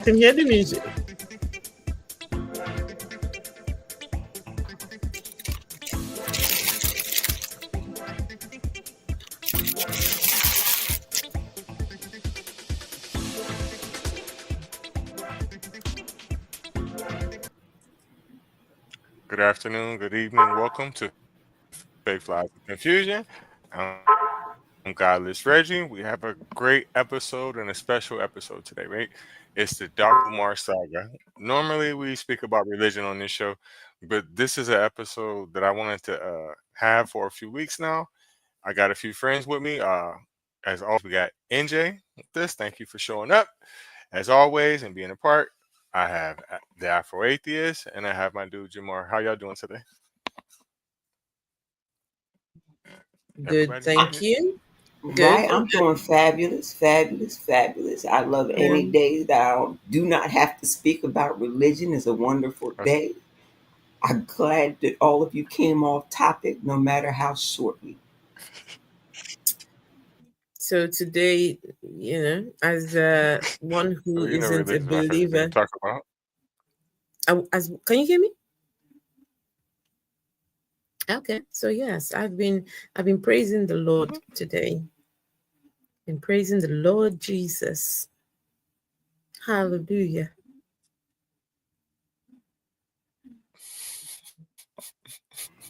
Can hear the music. Good afternoon, good evening. Welcome to Fake Flies of Confusion. I'm Godless Reggie. We have a great episode and a special episode today, right? It's the Dr. Umar saga. Normally, we speak about religion on this show, but this is an episode that I wanted to have for a few weeks now. I got a few friends with me. As always, we got NJ with this. Thank you for showing up, as always, and being a part. I have the Afro Atheist, and I have my dude Jamar. How y'all doing today? Good, Everybody? thank you. Good. Right, I'm doing fabulous, fabulous, fabulous. I love any day that I do not have to speak about religion. Is a wonderful day. I'm glad that all of you came off topic, no matter how shortly. So today, as one who You know, isn't a religion's my favorite thing to believer, talk about. can you hear me? Okay. So yes, I've been praising the Lord today. Been praising the Lord Jesus. Hallelujah.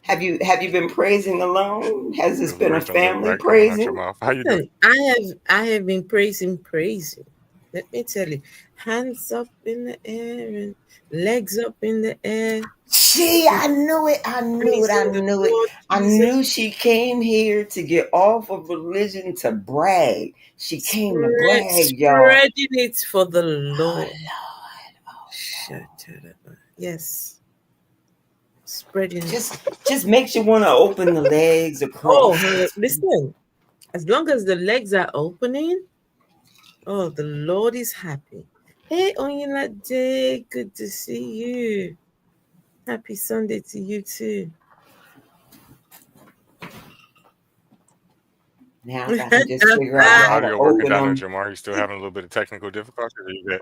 Have you been praising alone? Has this Those been a words don't look family right coming out your praising? mouth. How you doing? Listen, I have been praising. Let me tell you, hands up in the air and legs up in the air. Gee, I knew it. I knew it. I Praising the knew it. Lord I Jesus. knew she came here to get off of religion to brag. She came to brag, y'all. Spreading it for the Lord. Oh, Shut up. Yes. Spreading it. just makes you want to open the legs across. Listen. As long as the legs are opening, the Lord is happy. Hey, Onyinade, good to see you. Happy Sunday to you too. Now if I can just figure out How's your how to audio working open down there, them. Jamar? You still having a little bit of technical difficulty? Or you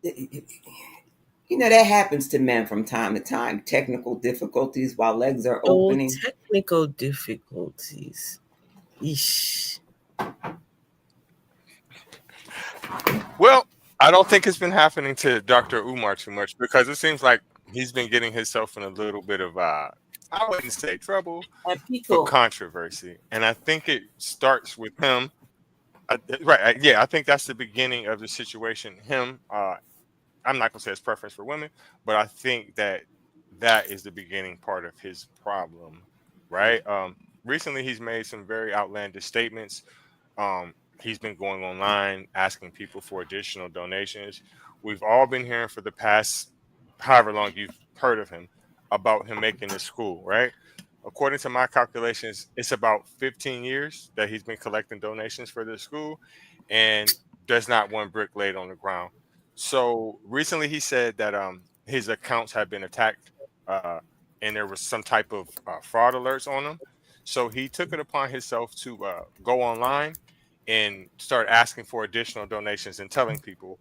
good? You know, that happens to men from time to time. Technical difficulties while legs are Oh, opening. technical difficulties. Ish. Well, I don't think it's been happening to Dr. Umar too much because it seems like he's been getting himself in a little bit of I wouldn't say trouble, but People. controversy. And I think it starts with him. Right. Yeah, I think that's the beginning of the situation. Him, I'm not going to say his preference for women, but I think that that is the beginning part of his problem. Right. Recently, he's made some very outlandish statements. He's been going online asking people for additional donations. We've all been hearing for the past however long you've heard of him about him making this school, right? According to my calculations, it's about 15 years that he's been collecting donations for this school, and there's not one brick laid on the ground. So recently, he said that his accounts have been attacked, and there was some type of fraud alerts on them. So he took it upon himself to go online and start asking for additional donations and telling people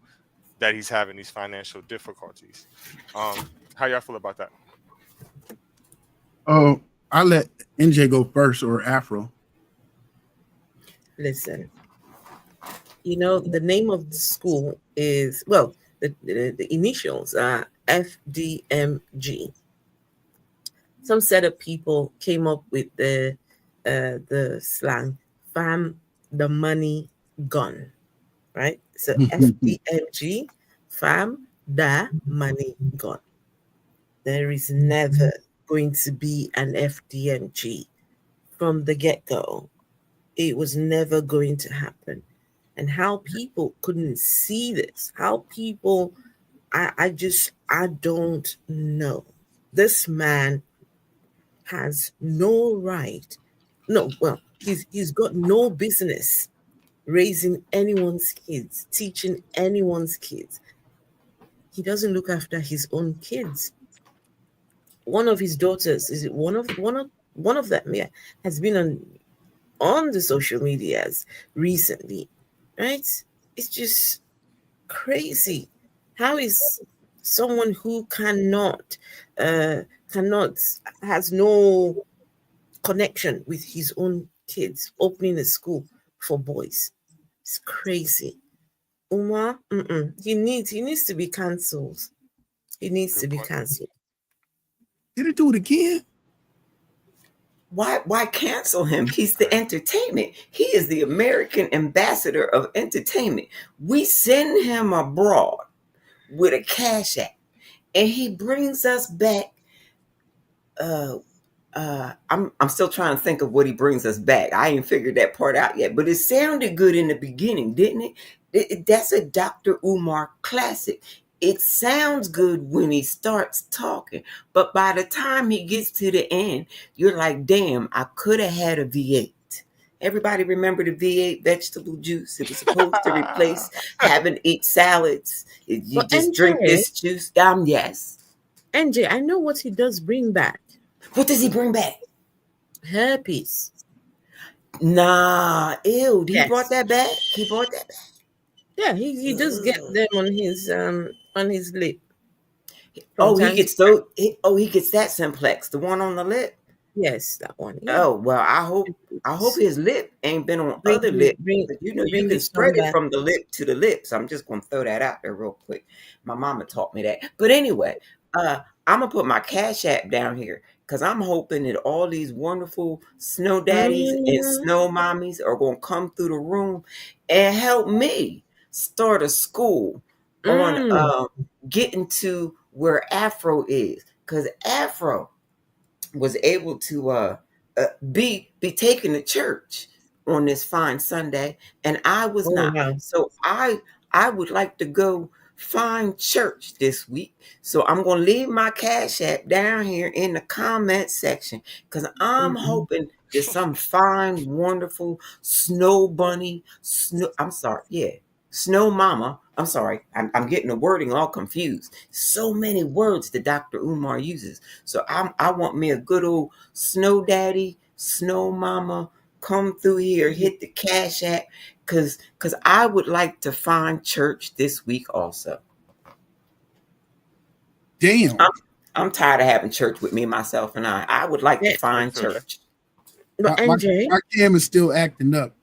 that he's having these financial difficulties. How y'all feel about that? Oh, I'll let NJ go first or Afro. Listen, the name of the school is, well, the initials are FDMG. Some set of people came up with the slang "fam the money gone," right? So FDMG, fam the money gone. There is never going to be an FDMG from the get go. It was never going to happen. And how people couldn't see this, how people, I don't know. This man has no right. No, well, he's got no business raising anyone's kids, teaching anyone's kids. He doesn't look after his own kids. One of his daughters, is it one of them, yeah, has been on the social medias recently, right? It's just crazy. How is someone who uh, cannot, has no connection with his own kids opening a school for boys? It's crazy. Umar, he needs to be cancelled. He needs to Good be point. cancelled. Did it do it again? Why cancel him? He's the Right. entertainment. He is the American ambassador of entertainment. We send him abroad with a cash app, and he brings us back. Uh, I'm still trying to think of what he brings us back. I ain't figured that part out yet, but it sounded good in the beginning, didn't it? That's a Dr. Umar classic. It sounds good when he starts talking, but by the time he gets to the end, you're like, damn, I could have had a V8. Everybody remember the V8 vegetable juice? It was supposed to replace having to eat salads. You But just drink this juice. Yes. NJ, I know what he does bring back. What does he bring back? Herpes. Nah, ew. He brought Yes. that back. He brought that back. Yeah, he does get Ugh. them on his lip from Oh, he time to gets time. those. He gets that simplex, the one on the lip. Yes, that one. Yeah. Oh well, I hope his lip ain't been on Bring other lips. bring But you bring can the spread sun it back. from the lip to the lips. I'm just gonna throw that out there real quick. My mama taught me that. But anyway, I'm gonna put my cash app down here because I'm hoping that all these wonderful snow daddies and Mm, snow mommies are gonna come through the room and help me start a school on mm. getting to where Afro is, because Afro was able to be taken to church on this fine Sunday, and I was Oh not. wow. So I would like to go find church this week. So I'm gonna leave my cash app down here in the comment section because I'm Mm-mm. hoping that some fine, wonderful snow bunny, I'm sorry, yeah, snow mama. I'm sorry, I'm getting the wording all confused. So many words that Dr. Umar uses. So I want me a good old snow daddy, snow mama, come through here, hit the cash app, cause I would like to find church this week also. Damn. I'm I'm tired of having church with me, myself, and I. I would like to Yeah, Me find too. church. but NJ, My cam is still acting up.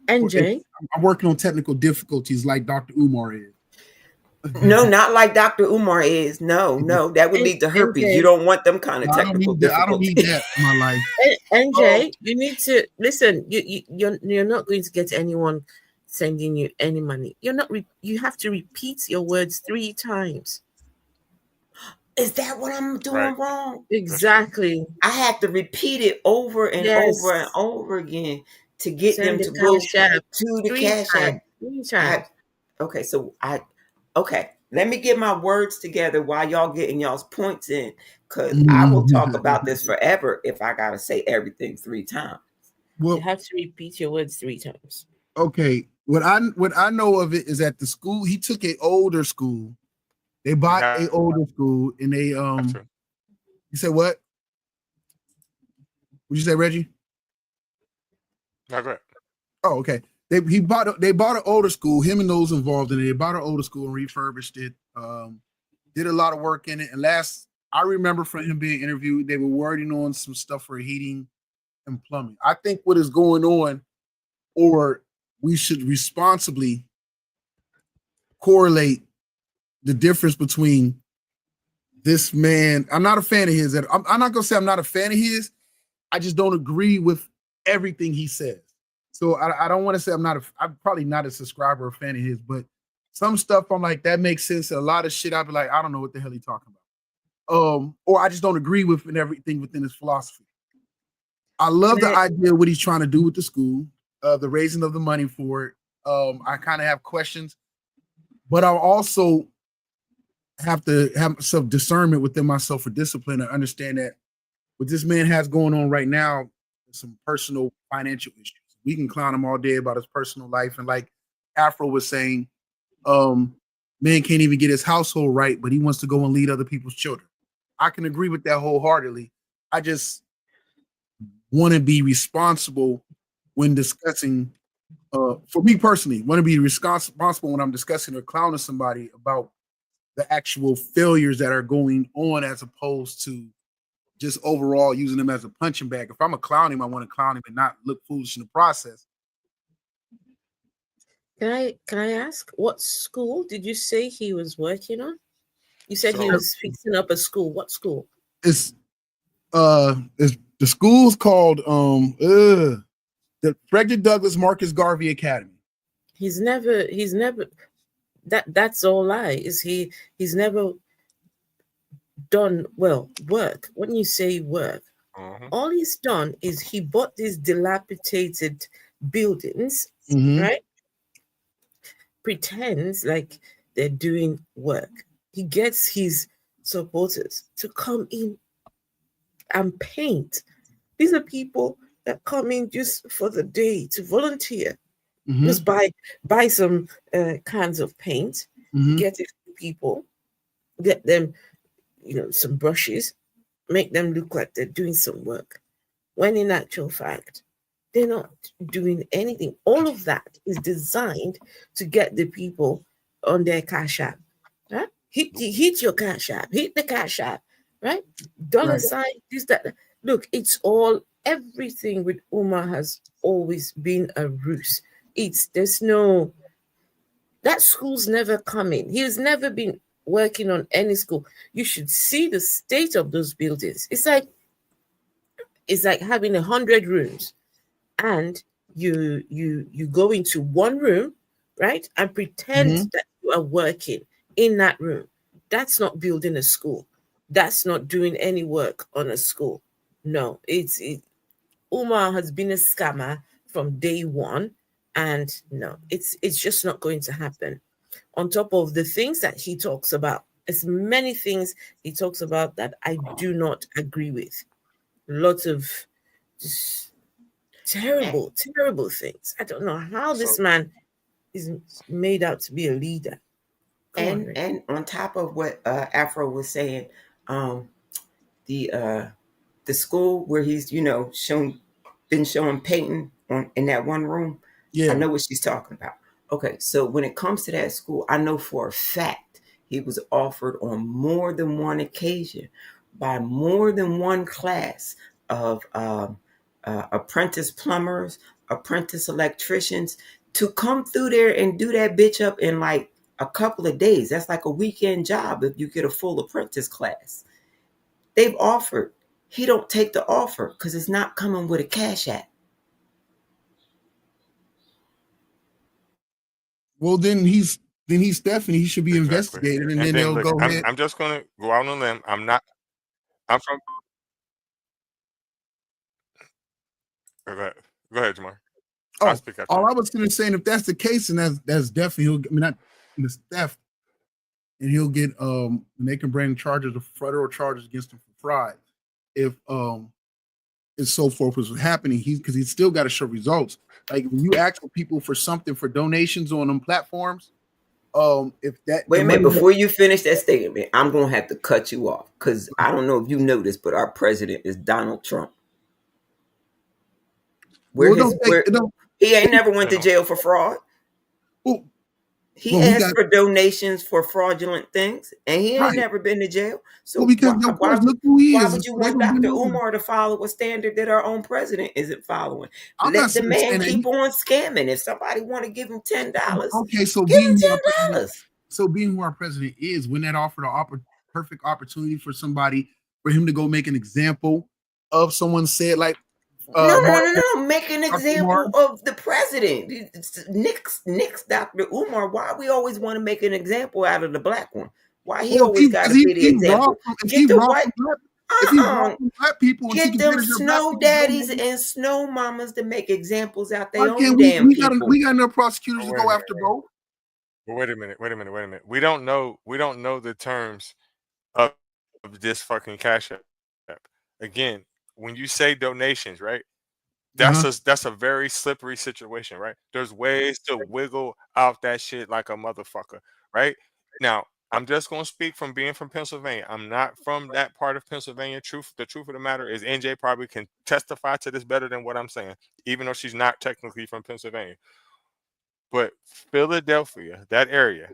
NJ, I'm working on technical difficulties like Dr. Umar is. No, not like Dr. Umar is. No, no, that would lead to herpes. You NJ, don't want them kind of No, I don't technical need that. I don't difficulties. need that in my life. Oh, NJ, you need to listen. You're not going to get anyone sending you any money. You're not. You have to repeat your words 3 times. is that what I'm Right. doing wrong? That's true. Exactly. I have to repeat it over and over and Yes. over again to get them Send the to go cash app to the three cash app. times. Three I times. okay, so okay. Let me get my words together while y'all getting y'all's points in, because I will talk about this forever if I gotta say everything 3 times. You Well, have to repeat your words 3 times. okay. What I know of it is that the school he took a older school. They You bought have a older school and they to. you said what? What'd you say, Reggie? No, go ahead. Oh, okay. They bought an older school, him and those involved in it. They bought an older school and refurbished it. Did a lot of work in it. And last I remember from him being interviewed, they were working on some stuff for heating and plumbing. I think what is going on, or we should responsibly correlate the difference between this man. I'm not a fan of his. I'm not gonna say I'm not a fan of his. I just don't agree with everything he says. So I don't want to say I'm probably not a subscriber or fan of his, but some stuff I'm like, that makes sense. A lot of shit I'd be like, I don't know what the hell he's talking about. Or I just don't agree with and everything within his philosophy. I love Can the I? idea of what he's trying to do with the school, the raising of the money for it. I kind of have questions, but I also have to have some discernment within myself for discipline and understand that what this man has going on right now is some personal financial issues. We can clown him all day about his personal life. And like Afro was saying, man can't even get his household right, but he wants to go and lead other people's children. I can agree with that wholeheartedly. I just want to be responsible when discussing for me personally, want to be responsible when I'm discussing or clowning somebody about the actual failures that are going on, as opposed to just overall using them as a punching bag. If I'm a clown him, I want to clown him and not look foolish in the process. Can I ask, what school did you say he was working on? You said he So was fixing up a school. What school? It's the school's called the Frederick Douglass Marcus Garvey Academy. He's never that's all lie. He's never done work. When you say work, all he's done is he bought these dilapidated buildings, right? Pretends like they're doing work. He gets his supporters to come in and paint. These are people that come in just for the day to volunteer. Just buy some cans of paint, get it to people, get them, some brushes, make them look like they're doing some work. When in actual fact, they're not doing anything. All of that is designed to get the people on their cash app. Right? Hit your cash app, hit the cash app, right? Dollar sign, this, that. Look, it's all, everything with Umar has always been a ruse. That school's never coming. He's never been working on any school. You should see the state of those buildings. It's like having 100 rooms, and you go into one room, right, and pretend that you are working in that room. That's not building a school. That's not doing any work on a school. No, Umar has been a scammer from day one, and no, it's just not going to happen. On top of the things that he talks about, as many things he talks about that I do not agree with. Lots of just terrible, terrible things. I don't know how this man is made out to be a leader. And on top of what Afro was saying, the school where he's been showing painting in that one room. Yeah, I know what she's talking about. Okay, so when it comes to that school, I know for a fact he was offered on more than one occasion by more than one class of apprentice plumbers, apprentice electricians to come through there and do that bitch up in like a couple of days. That's like a weekend job if you get a full apprentice class. They've offered. He don't take the offer because it's not coming with a cash app. Well, then he's definitely, he should be investigated, and then then they'll look, go ahead. I'm just gonna go out on a limb. I'm from. Go ahead, Jamar. Oh, I'll speak after all you. I was going to say, and if that's the case, and that's definitely, not it's theft, and he'll get and they can bring charges of federal charges against him for fraud. If and so forth was happening, because he's still got to show results. Like when you ask for people for something for donations on them platforms, if that wait a minute before you finish that statement, I'm gonna have to cut you off because I don't know if you know this, but our president is Donald Trump. He ain't never went to jail for fraud. He asked for donations for fraudulent things, and he ain't never been to jail. So why would you want Dr. Umar to follow a standard that our own president isn't following? Let the man keep on scamming. If somebody want to give him $10, okay, so give him $10. So being who our president is, when that offered a perfect opportunity for him to go make an example of someone said like. No. Make an example of the president. Nick's Dr. Umar. Why we always want to make an example out of the black one? Why he always got to be the example? Get the white. Black people, get them snow daddies and snow mamas to make examples out their own damn people. We got enough prosecutors to go after both. Wait a minute. We don't know the terms of this fucking cash app. Again, when you say donations, right? That's a very slippery situation, right? There's ways to wiggle out that shit like a motherfucker, right? Now, I'm just gonna speak from being from Pennsylvania. I'm not from that part of Pennsylvania. The truth of the matter is NJ probably can testify to this better than what I'm saying, even though she's not technically from Pennsylvania. But Philadelphia, that area,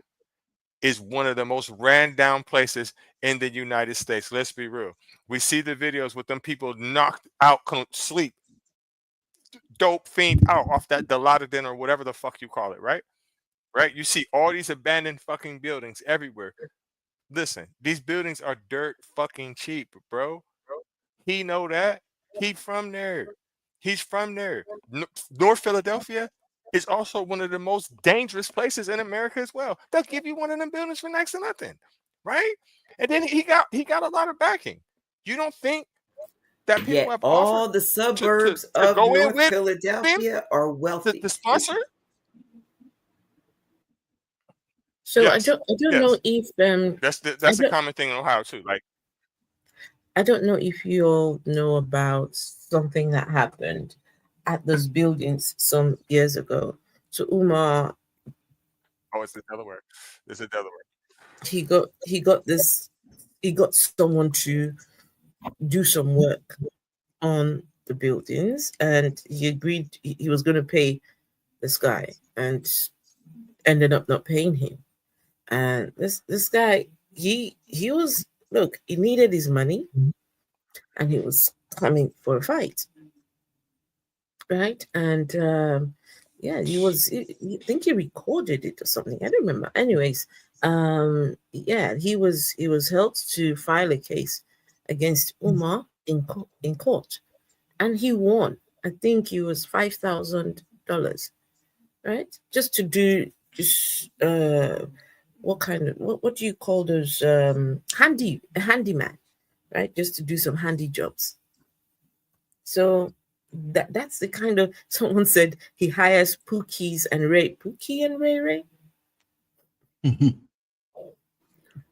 is one of the most ran down places in the United States. Let's be real. We see the videos with them people knocked out, sleep, dope fiend out off that Dilaudid or whatever the fuck you call it, right? Right? You see all these abandoned fucking buildings everywhere. Listen, these buildings are dirt fucking cheap, bro. He know that. He from there. He's from there. North Philadelphia is also one of the most dangerous places in America as well. They'll give you one of them buildings for next to nothing, right? And then he got a lot of backing. You don't think that people Yet have offered all the to suburbs of go in North with him Philadelphia are wealthy. to sponsor? So Yes, I don't know yes. if That's a common thing in Ohio too. Like, I don't know if you all know about something that happened at those buildings some years ago. So Umar, oh, it's the Delaware. It's the Delaware. he got someone to do some work on the buildings, and he agreed he was going to pay this guy, and ended up not paying him. And this guy, he was, look, he needed his money, and he was coming for a fight, right? And yeah, I think he recorded it or something. I don't remember. Anyways, yeah, he was helped to file a case against Umar in court, and he won. I think it was $5,000, right? Just to do just what kind of what do you call those handyman, right? Just to do some handy jobs. So that's the kind of, someone said he hires Pookies and Ray. Pookie and Ray Ray?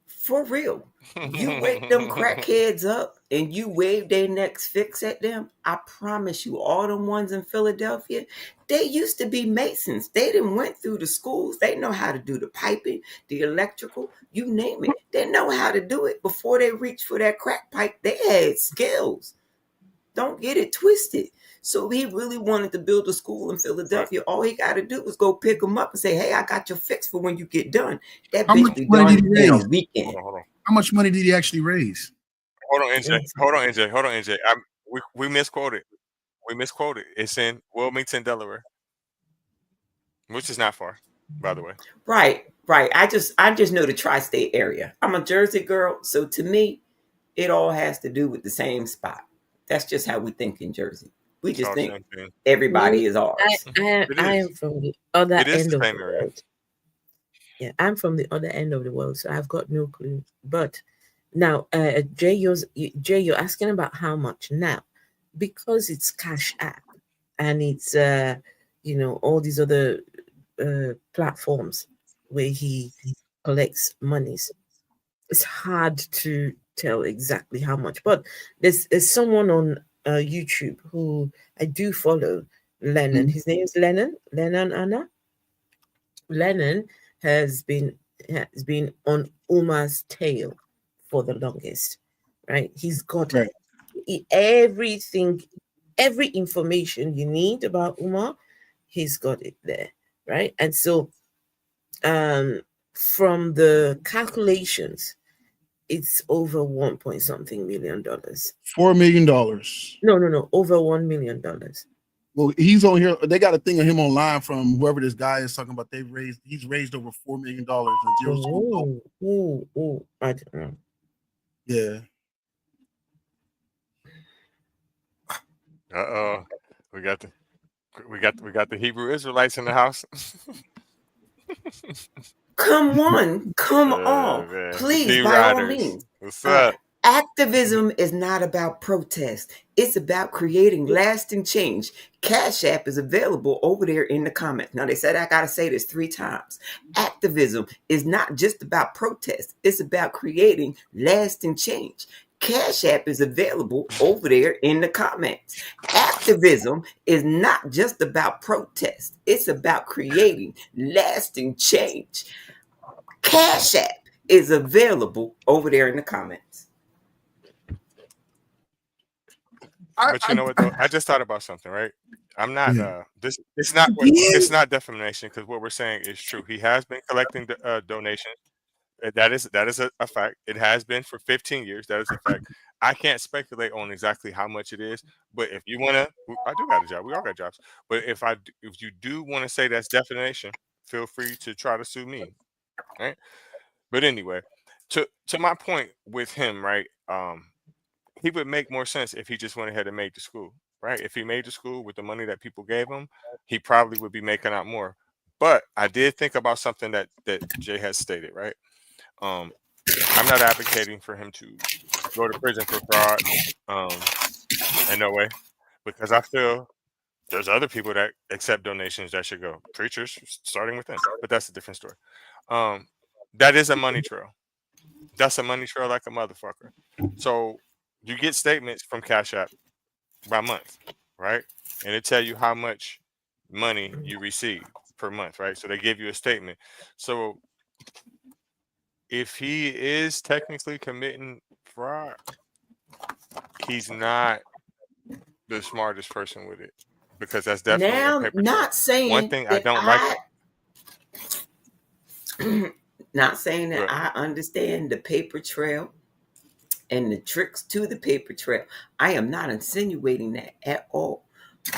For real. You wake them crackheads up and you wave their next fix at them. I promise you, all them ones in Philadelphia, they used to be masons. They didn't went through the schools. They know how to do the piping, the electrical, you name it. They know how to do it. Before they reached for that crack pipe, they had skills. Don't get it twisted. So he really wanted to build a school in Philadelphia. All he got to do was go pick them up and say, "Hey, I got your fix for when you get done." That How bitch much be money done did he in a raise? weekend. Hold on. How much money did he actually raise? Hold on, NJ. Hold on, NJ. Hold on, NJ. We misquoted. We misquoted. It's in Wilmington, Delaware, which is not far, by the way. Right. I just know the tri-state area. I'm a Jersey girl, so to me, it all has to do with the same spot. That's just how we think in Jersey. We It's just all the think same thing. everybody is I, ours. I, It I is. am from the other It is end the of same the area. world. Yeah, I'm from the other end of the world, so I've got no clue. But now, Jay, you're asking about how much now, because it's Cash App, and it's all these other platforms where he collects monies. It's hard to tell exactly how much, but there's someone on YouTube who I do follow, Lennon. Mhm. His name is Lennon Anna. Lennon has been on Umar's tail for the longest, right? He's got Right. everything, every information you need about Umar. He's got it there, right? And so, from the calculations, it's over one point something $1 million. $4 million. No, over $1 million. Well, he's on here. They got a thing of him online from whoever this guy is talking about. He's raised over $4 million in zero school. I don't know. Yeah. We got the Hebrew Israelites in the house. Come on. Man. Please, D by all Riders. means. What's up? Activism is not about protest. It's about creating lasting change. Cash App is available over there in the comments. Now, they said I got to say this 3 times. Activism is not just about protest. It's about creating lasting change. Cash App is available over there in the comments. Activism is not just about protest. It's about creating lasting change. Cash App is available over there in the comments. But you know what though? I just thought about something, right? I'm not. Yeah. This Again? it's not defamation because what we're saying is true. He has been collecting donations. That is a fact. It has been for 15 years. That is a fact. I can't speculate on exactly how much it is, but if you want to, I do got a job. We all got jobs. But if you do want to say that's defamation, feel free to try to sue me. Right. But anyway, to my point with him, right? He would make more sense if he just went ahead and made the school, right? If he made the school with the money that people gave him, he probably would be making out more. But I did think about something that Jay has stated, right? Um, I'm not advocating for him to go to prison for fraud, in no way, because I feel there's other people that accept donations that should go. Preachers, starting with them, but that's a different story. Um, that is a money trail. That's a money trail like a motherfucker. So you get statements from Cash App by month, right? And it tell you how much money you receive per month, right? So they give you a statement. So if he is technically committing fraud, he's not the smartest person with it because that's definitely a Now, paper trail. not One saying thing I that don't like. not saying that Good. I understand the paper trail and the tricks to the paper trail. I am not insinuating that at all.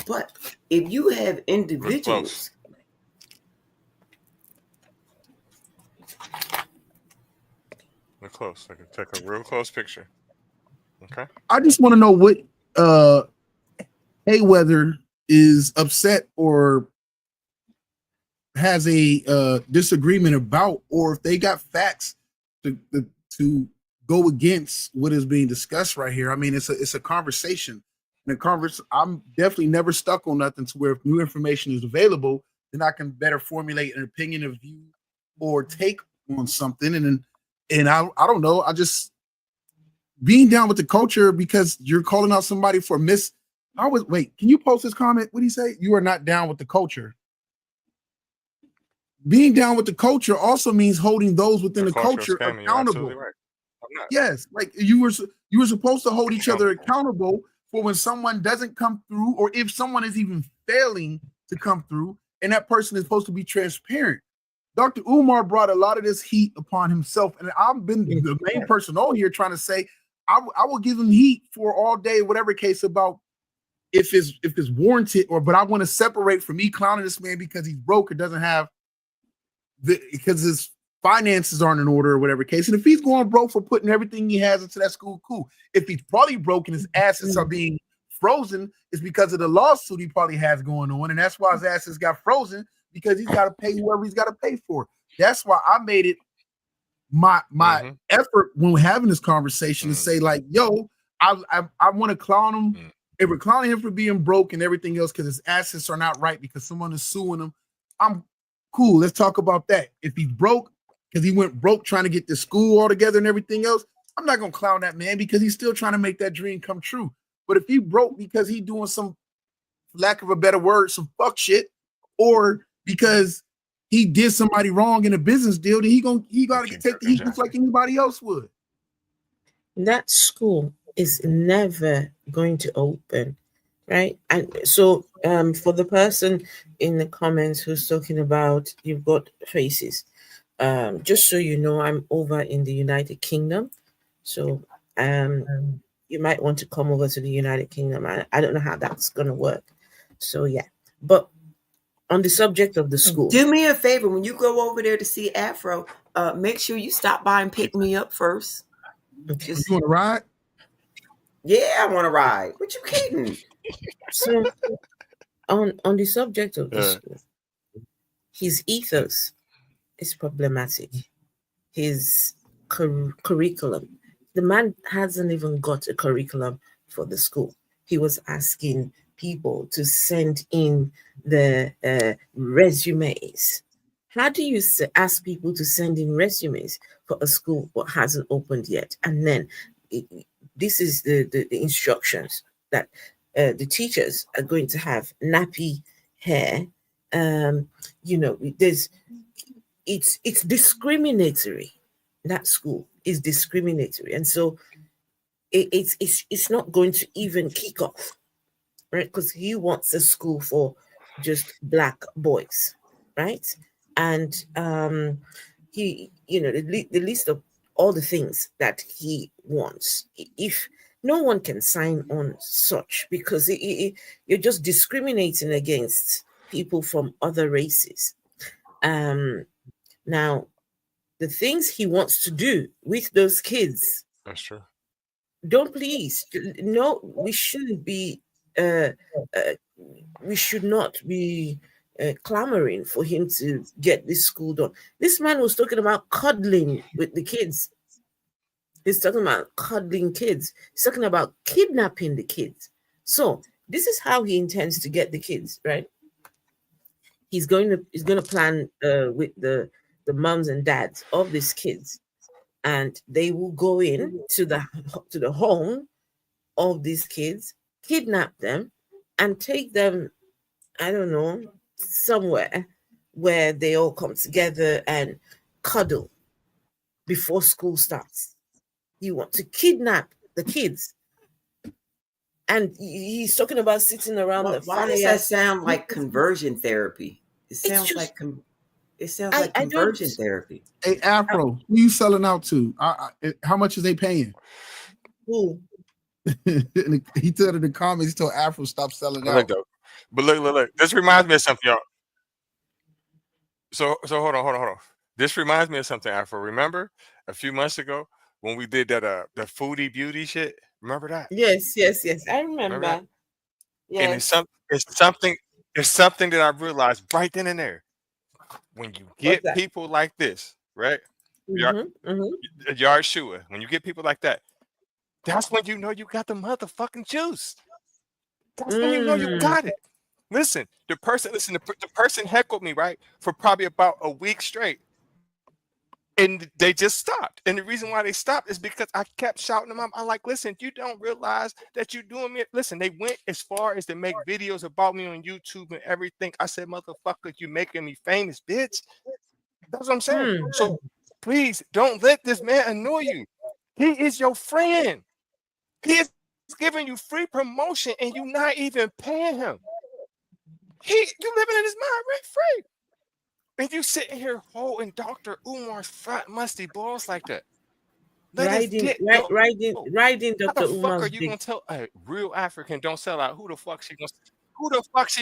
But if you have Look close. individuals, Look close. I can take a real close picture. Okay. I just want to know what Hayweather is upset or has a disagreement about, or if they got facts to go against what is being discussed right here. I mean, it's a conversation. And I'm definitely never stuck on nothing to where if new information is available, then I can better formulate an opinion of view or take on something. And I don't know. I just being down with the culture because you're calling out somebody for wait, can you post this comment? What do you say? You are not down with the culture. Being down with the culture also means holding those within the culture Scamming. You're accountable. absolutely right. I'm not. Yes, like you were supposed to hold each other accountable for when someone doesn't come through, or if someone is even failing to come through, and that person is supposed to be transparent. Dr. Umar brought a lot of this heat upon himself, and I've been the main person on here trying to say I will give him heat for all day, whatever case about if it's warranted, but I want to separate from me clowning this man because he's broke or doesn't have because his finances aren't in order or whatever case. And if he's going broke for putting everything he has into that school, cool. If he's probably broke and his assets are being frozen, it's because of the lawsuit he probably has going on. And that's why his assets got frozen, because he's got to pay whoever he's got to pay for. That's why I made it my effort when we're having this conversation to say, like, yo, I want to clown him. If we're clowning him for being broke and everything else because his assets are not right because someone is suing him, I'm cool. Let's talk about that. If he's broke because he went broke trying to get the school all together and everything else, I'm not gonna clown that man because he's still trying to make that dream come true. But if he broke because he doing some, lack of a better word, some fuck shit, or because he did somebody wrong in a business deal, then he gotta take the heat just like anybody else would. That school is never going to open, right? And so for the person in the comments who's talking about you've got faces, just so you know, I'm over in the United Kingdom, so you might want to come over to the United Kingdom. I don't know how that's going to work, so yeah. But on the subject of the school, do me a favor, when you go over there to see Afro, make sure you stop by and pick me up first. Okay. You want to ride? Yeah, I want to ride. What you kidding? So on the subject of the school, his ethos is problematic. His curriculum, the man hasn't even got a curriculum for the school. He was asking people to send in the resumes. How do you ask people to send in resumes for a school that hasn't opened yet? And then this is the instructions that the teachers are going to have nappy hair. It's discriminatory. That school is discriminatory, and so it's not going to even kick off right? Because he wants a school for just black boys, right? And he, the list of all the things that he wants. If no one can sign on such, because you're just discriminating against people from other races. Um, Now, the things he wants to do with those kids, That's true. don't please, no, uh, uh, we should not be clamoring for him to get this school done. This man was talking about cuddling with the kids. He's talking about cuddling kids. He's talking about kidnapping the kids. So this is how he intends to get the kids, right? He's going to plan with the moms and dads of these kids, and they will go in to the home of these kids, kidnap them, and take them, I don't know, somewhere where they all come together and cuddle before school starts. You want to kidnap the kids. And he's talking about sitting around the Why does that fire. sound like conversion therapy? It It's sounds just, like I don't. conversion therapy. Hey, Afro, who you selling out to? How much is they paying? Who? He told in the comments, he told Afro stop selling Look out. though, but look. This reminds me of something, y'all. So hold on. This reminds me of something, Afro. Remember a few months ago when we did that the foodie beauty shit? Remember that? Yes, yes, yes. I Remember that? remember. And Yes. it's something that I realized right then and there. When you What's get that? people like this, right? Mm-hmm. Mm-hmm. Yahshua, when you get people like that, that's when you know you got the motherfucking juice. That's when you know you Mm. got it. Listen, the person heckled me, right, for probably about a week straight. And they just stopped. And the reason why they stopped is because I kept shouting them out. I'm like, listen, you don't realize that you're doing me. Listen, they went as far as to make videos about me on YouTube and everything. I said, motherfucker, you making me famous, bitch. That's what I'm saying. Mm. So please don't let this man annoy you. He is your friend. He is giving you free promotion and you not even paying him. You living in his mind rent free. And you sitting here holding Dr. Umar's fat musty balls like that. Let his Riding, dick go. riding How the Dr. fuck are Umar's you dick. gonna tell a real African don't sell out? Who the fuck she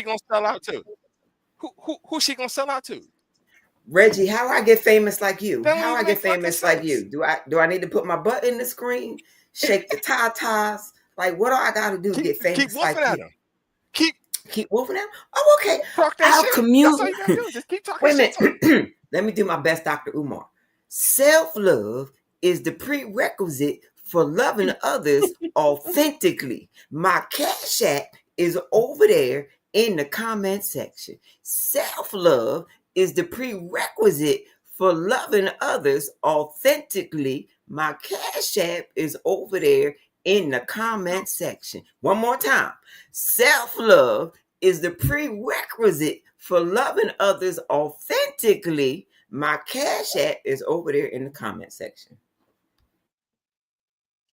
gonna sell out to? Who she gonna sell out to? Reggie, how I get famous like you? That don't How I even get make fucking famous like sense. you? Do I need to put my butt in the screen? Shake the tatas? Like what do I gotta do to get Keep famous woofing like at you? him. Keep Keep wolfing out? Oh, okay. talk that I'll shit. That's all commute. you gotta do. Just keep talking Wait a shit to him. minute. Let me do my best, Dr. Umar. Self-love is the prerequisite for loving others authentically. My Cash App is over there in the comment section. Self-love is the prerequisite for loving others authentically. My Cash App is over there in the comment section. One more time. Self-love is the prerequisite for loving others authentically. My Cash App is over there in the comment section.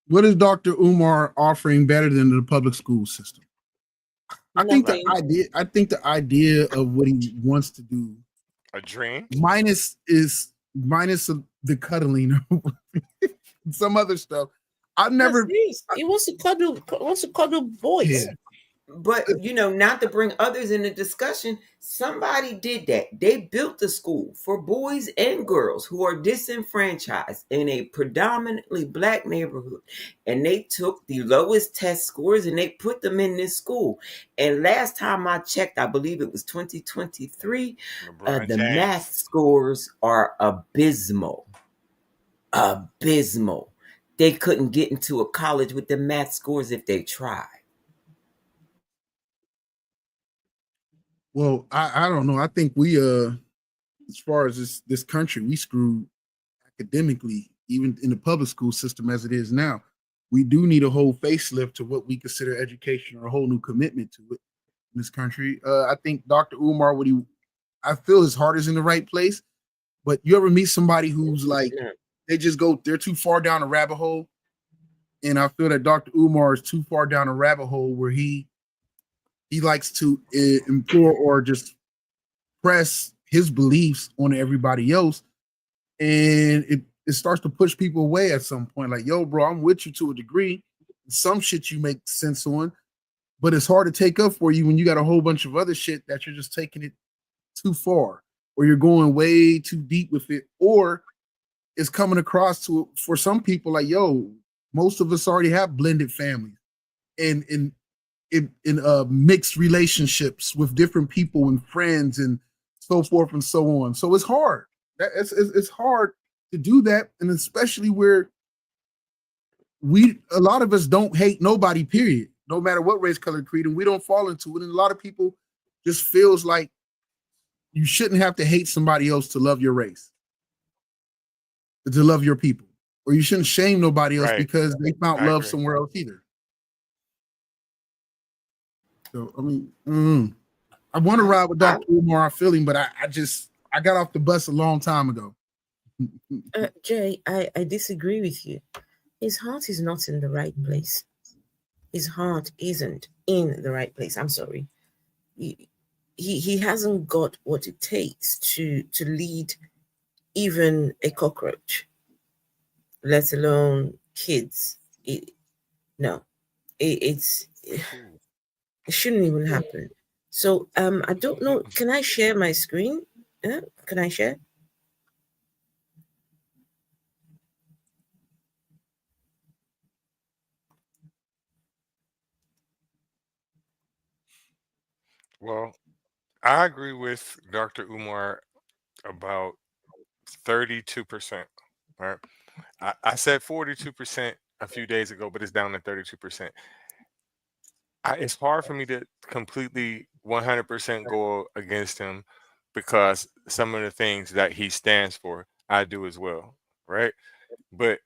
What is Dr. Umar offering better than the public school system? I think the Nothing. idea of what he wants to do, A dream. minus the cuddling, some other stuff. I've Yes, never, yes. He wants to cuddle. Wants to cuddle boys. yeah. But not to bring others in the discussion, somebody did that. They built a school for boys and girls who are disenfranchised in a predominantly black neighborhood. And they took the lowest test scores and they put them in this school. And last time I checked, I believe it was 2023, LeBron the James. math scores are abysmal. Abysmal. They couldn't get into a college with the math scores if they tried. Well, I don't know. I think we as far as this country, we screwed academically, even in the public school system as it is now. We do need a whole facelift to what we consider education, or a whole new commitment to it in this country. I think Dr. Umar, I feel his heart is in the right place, but you ever meet somebody who's like, No. they're too far down a rabbit hole. And I feel that Dr. Umar is too far down a rabbit hole where he he likes to implore or just press his beliefs on everybody else, and it starts to push people away at some point. Like, yo, bro, I'm with you to a degree. Some shit you make sense on, but it's hard to take up for you when you got a whole bunch of other shit that you're just taking it too far, or you're going way too deep with it, or it's coming across to for some people like, yo, most of us already have blended families and in mixed relationships with different people and friends and so forth and so on. So it's hard. It's hard to do that, and especially where a lot of us don't hate nobody, period, no matter what race, color, creed, and we don't fall into it. And a lot of people just feels like you shouldn't have to hate somebody else to love your race, to love your people, or you shouldn't shame nobody else Right. because they found I love agree. somewhere else either. So I mean, I want to ride with Dr. Umar feeling, but I got off the bus a long time ago. Jay, I disagree with you. His heart is not in the right place. His heart isn't in the right place. I'm sorry. He hasn't got what it takes to lead even a cockroach, let alone kids. No, it shouldn't even happen. So I don't know. Can I share my screen? Can I share? Well, I agree with Dr. Umar about 32%. Right. I said 42% a few days ago, but it's down to 32%. It's hard for me to completely 100% go against him because some of the things that he stands for, I do as well. Right. But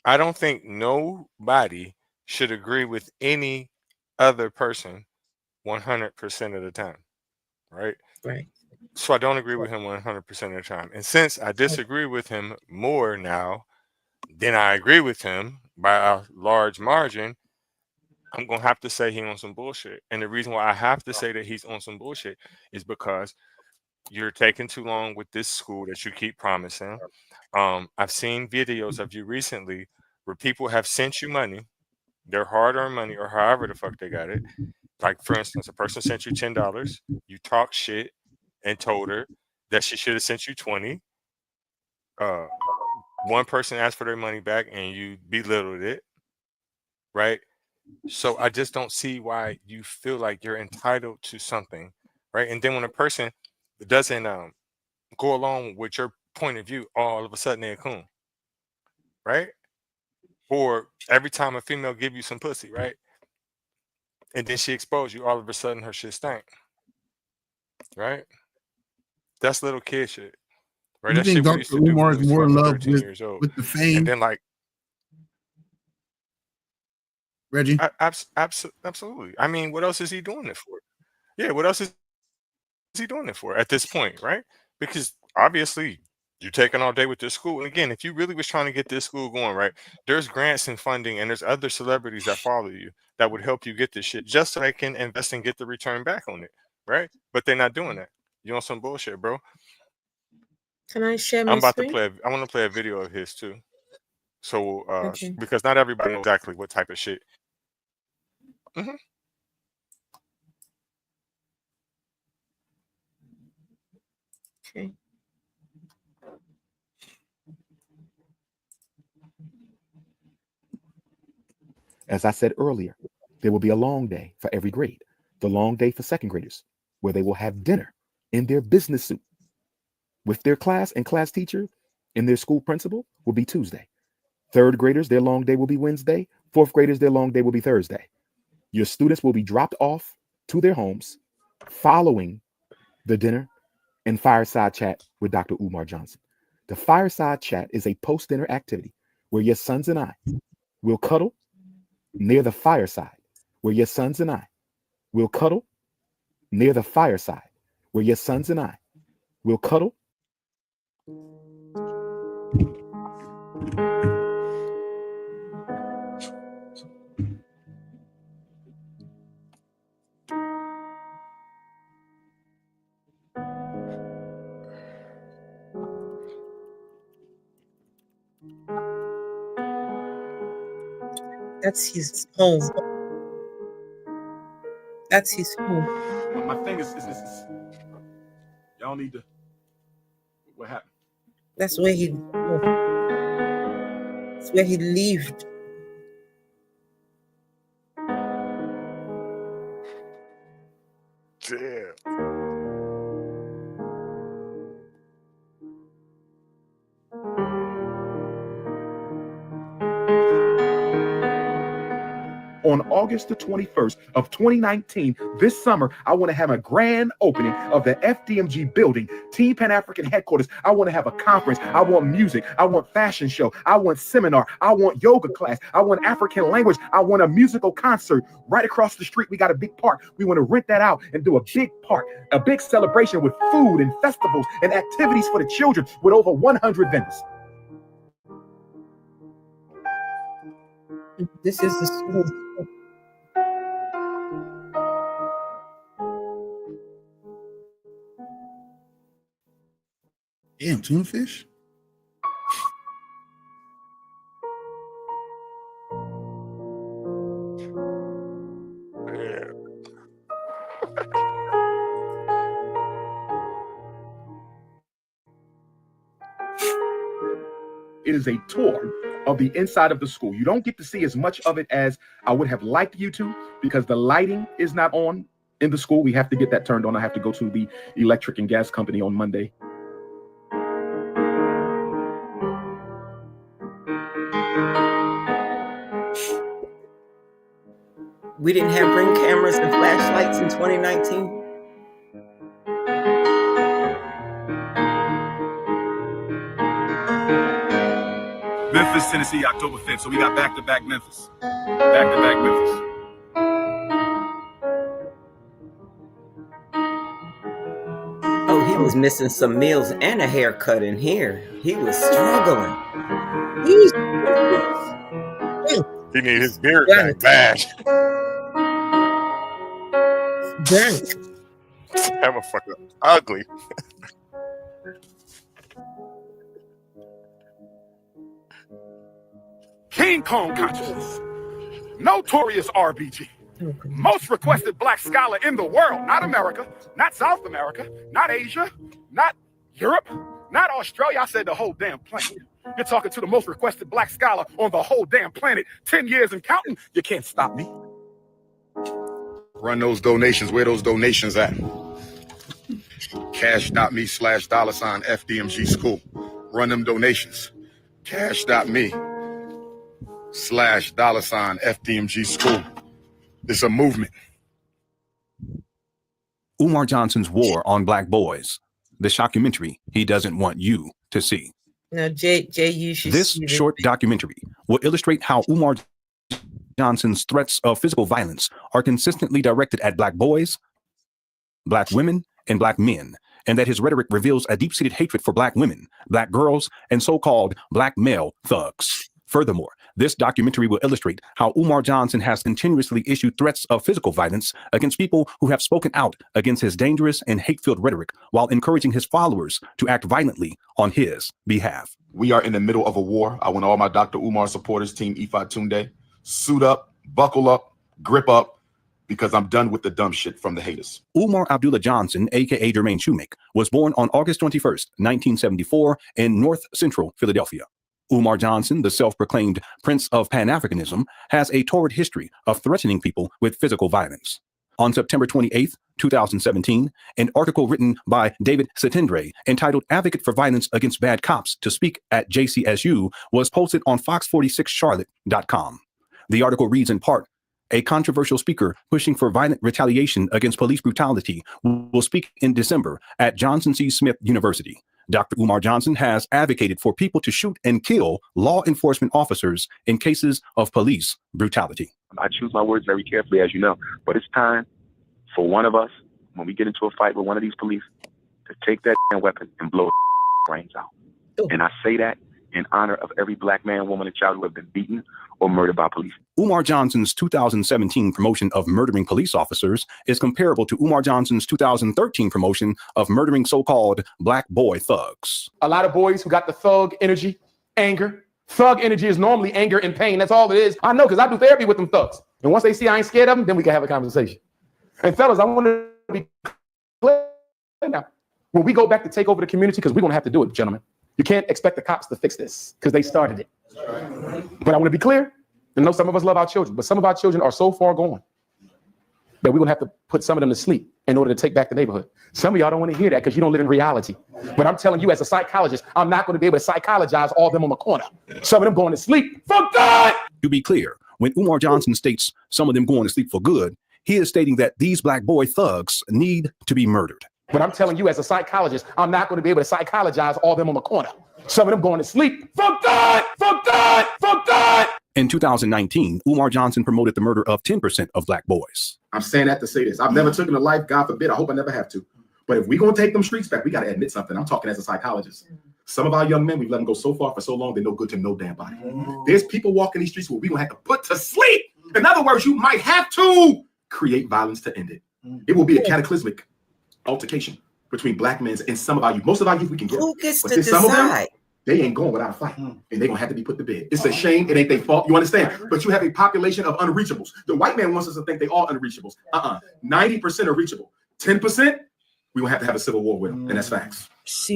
I don't think nobody should agree with any other person 100% of the time. Right. Right. So I don't agree with him 100% of the time. And since I disagree with him more now than I agree with him by a large margin, I'm gonna have to say he on some bullshit. And the reason why I have to say that he's on some bullshit is because you're taking too long with this school that you keep promising. I've seen videos of you recently where people have sent you money, their hard-earned money, or however the fuck they got it. Like for instance, a person sent you $10, you talk shit and told her that she should have sent you 20. Uh, one person asked for their money back and you belittled it, right? So I just don't see why you feel like you're entitled to something, right? And then when a person doesn't go along with your point of view, all of a sudden they're a coon, right? Or every time a female give you some pussy, right? And then she exposed you, all of a sudden her shit stank, right? That's little kid shit, right? You That think shit we Dr. used to do Umar when we is was more in 12 and love 13 years old. with the And fame, then like, Reggie? absolutely. I mean, what else is he doing it for? Yeah, what else is he doing it for at this point, right? Because obviously you're taking all day with this school. And again, if you really was trying to get this school going, right, there's grants and funding and there's other celebrities that follow you that would help you get this shit just so they can invest and get the return back on it, right? But they're not doing that. You on some bullshit, bro. Can I share my screen? I want to play a video of his too. So Okay. because not everybody knows exactly what type of shit. Hmm. Okay. As I said earlier, there will be a long day for every grade. The long day for second graders, where they will have dinner in their business suit with their class and class teacher and their school principal, will be Tuesday. Third graders, their long day will be Wednesday. Fourth graders, their long day will be Thursday. Your students will be dropped off to their homes following the dinner and fireside chat with Dr. Umar Johnson. The fireside chat is a post dinner activity where your sons and I will cuddle near the fireside, where your sons and I will cuddle near the fireside, where your sons and I will cuddle. That's his home. That's his home. My thing is y'all need to. What happened? That's where he. That's where he lived. Damn. On August the 21st of 2019, this summer, I want to have a grand opening of the FDMG building, Team Pan-African headquarters. I want to have a conference. I want music. I want fashion show. I want seminar. I want yoga class. I want African language. I want a musical concert. Right across the street, we got a big park. We want to rent that out and do a big park, a big celebration with food and festivals and activities for the children with over 100 vendors. This is the school. Damn, tuna fish? Yeah. It is a tour of the inside of the school. You don't get to see as much of it as I would have liked you to, because the lighting is not on in the school. We have to get that turned on. I have to go to the electric and gas company on Monday. We didn't have ring cameras and flashlights in 2019. Memphis, Tennessee, October 5th. So we got back-to-back Memphis. Back-to-back Memphis. Oh, he was missing some meals and a haircut in here. He was struggling. He need his beard back bad. Dang. That motherfucker ugly. King Kong consciousness. Notorious RBG. Most requested black scholar in the world. Not America, not South America, not Asia, not Europe, not Australia. I said the whole damn planet. You're talking to the most requested black scholar on the whole damn planet. 10 years and counting. You can't stop me. Run those donations. Where those donations at? Cash.me/$FDMG school. Run them donations. Cash.me/$FDMG school. It's a movement. Umar Johnson's War on Black Boys, the shockumentary he doesn't want you to see. Now, Jay, you should This see short documentary will illustrate how Umar Johnson's threats of physical violence are consistently directed at Black boys, Black women, and Black men, and that his rhetoric reveals a deep-seated hatred for Black women, Black girls, and so-called Black male thugs. Furthermore, this documentary will illustrate how Umar Johnson has continuously issued threats of physical violence against people who have spoken out against his dangerous and hate-filled rhetoric while encouraging his followers to act violently on his behalf. We are in the middle of a war. I want all my Dr. Umar supporters, Team Ifa Tunde, suit up, buckle up, grip up, because I'm done with the dumb shit from the haters. Umar Abdullah Johnson, aka Jermaine Shoemake, was born on August 21st, 1974 in North Central Philadelphia. Umar Johnson, the self-proclaimed Prince of Pan-Africanism, has a torrid history of threatening people with physical violence. On September 28, 2017, an article written by David Setendre entitled Advocate for Violence Against Bad Cops to Speak at JCSU was posted on fox46charlotte.com. The article reads in part, a controversial speaker pushing for violent retaliation against police brutality will speak in December at Johnson C. Smith University. Dr. Umar Johnson has advocated for people to shoot and kill law enforcement officers in cases of police brutality. I choose my words very carefully, as you know, but it's time for one of us, when we get into a fight with one of these police, to take that weapon and blow brains out. Ooh. And I say that in honor of every Black man, woman, and child who have been beaten or murdered by police. Umar Johnson's 2017 promotion of murdering police officers is comparable to Umar Johnson's 2013 promotion of murdering so-called Black boy thugs. A lot of boys who got the thug energy, anger, Thug energy is normally anger and pain. That's all it is. I know, because I do therapy with them thugs. And once they see I ain't scared of them, then we can have a conversation. And fellas, I want to be clear now. When we go back to take over the community, because we're going to have to do it, gentlemen. You can't expect the cops to fix this because they started it. But I want to be clear. I know some of us love our children, but some of our children are so far gone that we're going to have to put some of them to sleep in order to take back the neighborhood. Some of y'all don't want to hear that because you don't live in reality. But I'm telling you, as a psychologist, I'm not going to be able to psychologize all of them on the corner. Some of them going to sleep for good. To be clear, when Umar Johnson states some of them going to sleep for good, he is stating that these black boy thugs need to be murdered. But I'm telling you, as a psychologist, I'm not going to be able to psychologize all of them on the corner. Some of them going to sleep for good, for good, for good. In 2019, Umar Johnson promoted the murder of 10% of black boys. I'm saying that to say this. I've never taken a life, God forbid. I hope I never have to. But if we're going to take them streets back, we got to admit something. I'm talking as a psychologist. Some of our young men, we've let them go so far for so long, they're no good to no damn body. There's people walking these streets where we're going to have to put to sleep. In other words, you might have to create violence to end it. It will be a cataclysmic altercation between black men and some of our youth. Most of our youth we can get. Who gets but to there's some of them, decide? they ain't going without a fight. And they're going to have to be put to bed. It's a shame. It ain't their fault. You understand? But you have a population of unreachables. The white man wants us to think they all unreachables. 90% are reachable. 10%, we will have to have a civil war with them. And that's facts.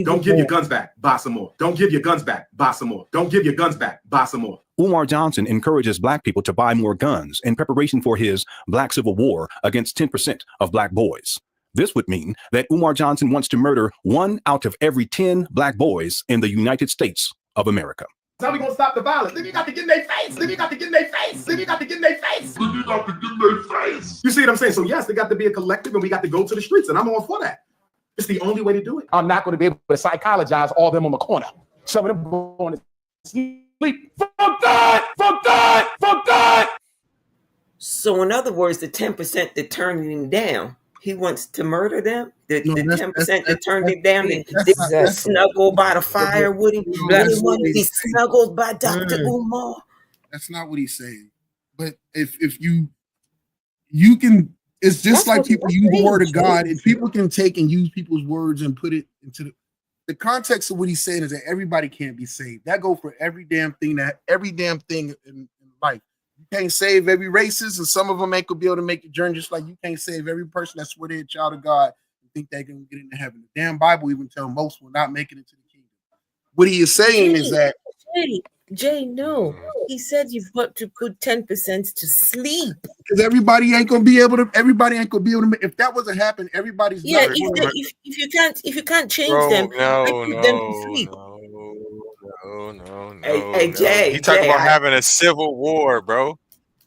Don't give your guns back. Buy some more. Don't give your guns back. Buy some more. Don't give your guns back. Buy some more. Umar Johnson encourages black people to buy more guns in preparation for his Black Civil War against 10% of black boys. This would mean that Umar Johnson wants to murder 1 out of every 10 black boys in the United States of America. How we gonna stop the violence? Then you got to get in their face. Then you got to get in their face. Then you got to get in their face. Then you got to get in their face. You see what I'm saying? So yes, they got to be a collective and we got to go to the streets. And I'm all for that. It's the only way to do it. I'm not going to be able to psychologize all of them on the corner. Some of them going to sleep for good, for good, for good. So in other words, the 10% that turned him down, he wants to murder them? The 10% that turned him down, they snuggle by the fire with him? He want to be snuggled by Dr. Umar? That's not what he's saying. But if you can, it's just like people use the word of God. If people can take and use people's words and put it into the context of what he's saying is that everybody can't be saved. That goes for every damn thing in life. You can't save every racist, and some of them ain't gonna be able to make the journey, just like you can't save every person that's swear they're a child of God and think they can get into heaven. The damn Bible even tells most will not make it into the kingdom. What he is saying is that Jay, no. He said you've got to put 10% to sleep. Because everybody ain't gonna be able to. If that wasn't happen, everybody's if you can't change them, put them to sleep. No. Hey, Jay. He talking about having a civil war, bro.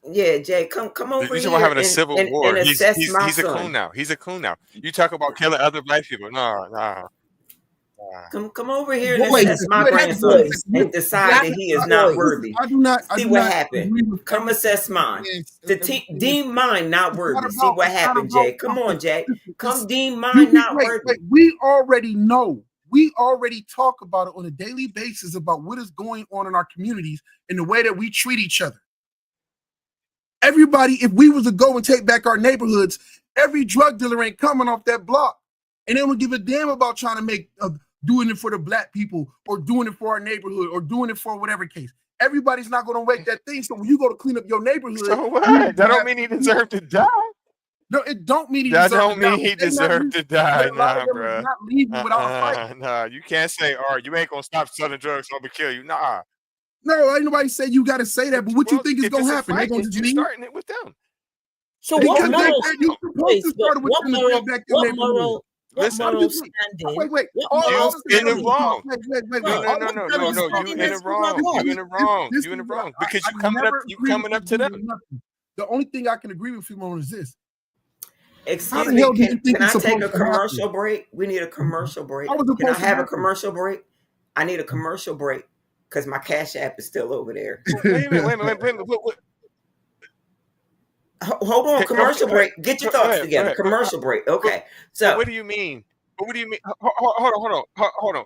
Yeah, Jay, come over here. He's talking about having a civil war. He's a son. coon now. He's a coon now. You talk about killing other black people. No. Come over here and assess my grandson and decide that he is not worthy. See what happened. Come assess mine. Deem mine not worthy. See what happened, Jay. Come on, Jay. Come deem mine not worthy. We already know. We already talk about it on a daily basis about what is going on in our communities and the way that we treat each other. Everybody, if we was to go and take back our neighborhoods, every drug dealer ain't coming off that block. And they don't give a damn about trying to make doing it for the black people or doing it for our neighborhood or doing it for whatever case. Everybody's not going to wake that thing. So when you go to clean up your neighborhood, so what? That don't mean he deserved to die. No, it don't mean he deserved to die. That don't mean he deserved to die. Nah, bro. Not leaving without a fight. Nah, you can't say, all right, you ain't going to stop selling drugs, so I'm going to kill you. Nah. No, ain't nobody say you got to say that, but what you think is going to happen? They're going to just leave? Starting it with them. So what moral? Listen, standing? Wait. You in the wrong. No. You in the wrong. Because you coming up to them. The only thing I can agree with you on is this. Excuse me, can I take a commercial break? We need a commercial break. Can I have a commercial break? I need a commercial break because my Cash App is still over there. Wait a minute. Hold on, commercial break. Get your thoughts together. Commercial break. Okay. So what do you mean? What do you mean? Hold on.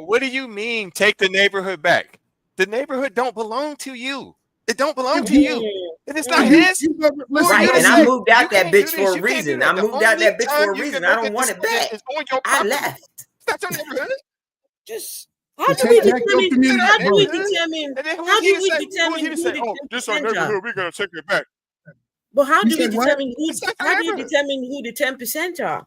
What do you mean take the neighborhood back? The neighborhood don't belong to you. It don't belong to you. It is not his. Right, and I moved out that bitch for a reason. I moved out that bitch for a reason. I don't want it back. I left. It's not your neighborhood. Just How do we determine? How do we determine? How do we determine who the this our neighborhood? We're gonna take it back. But how do we determine who? How do you determine who the 10% are?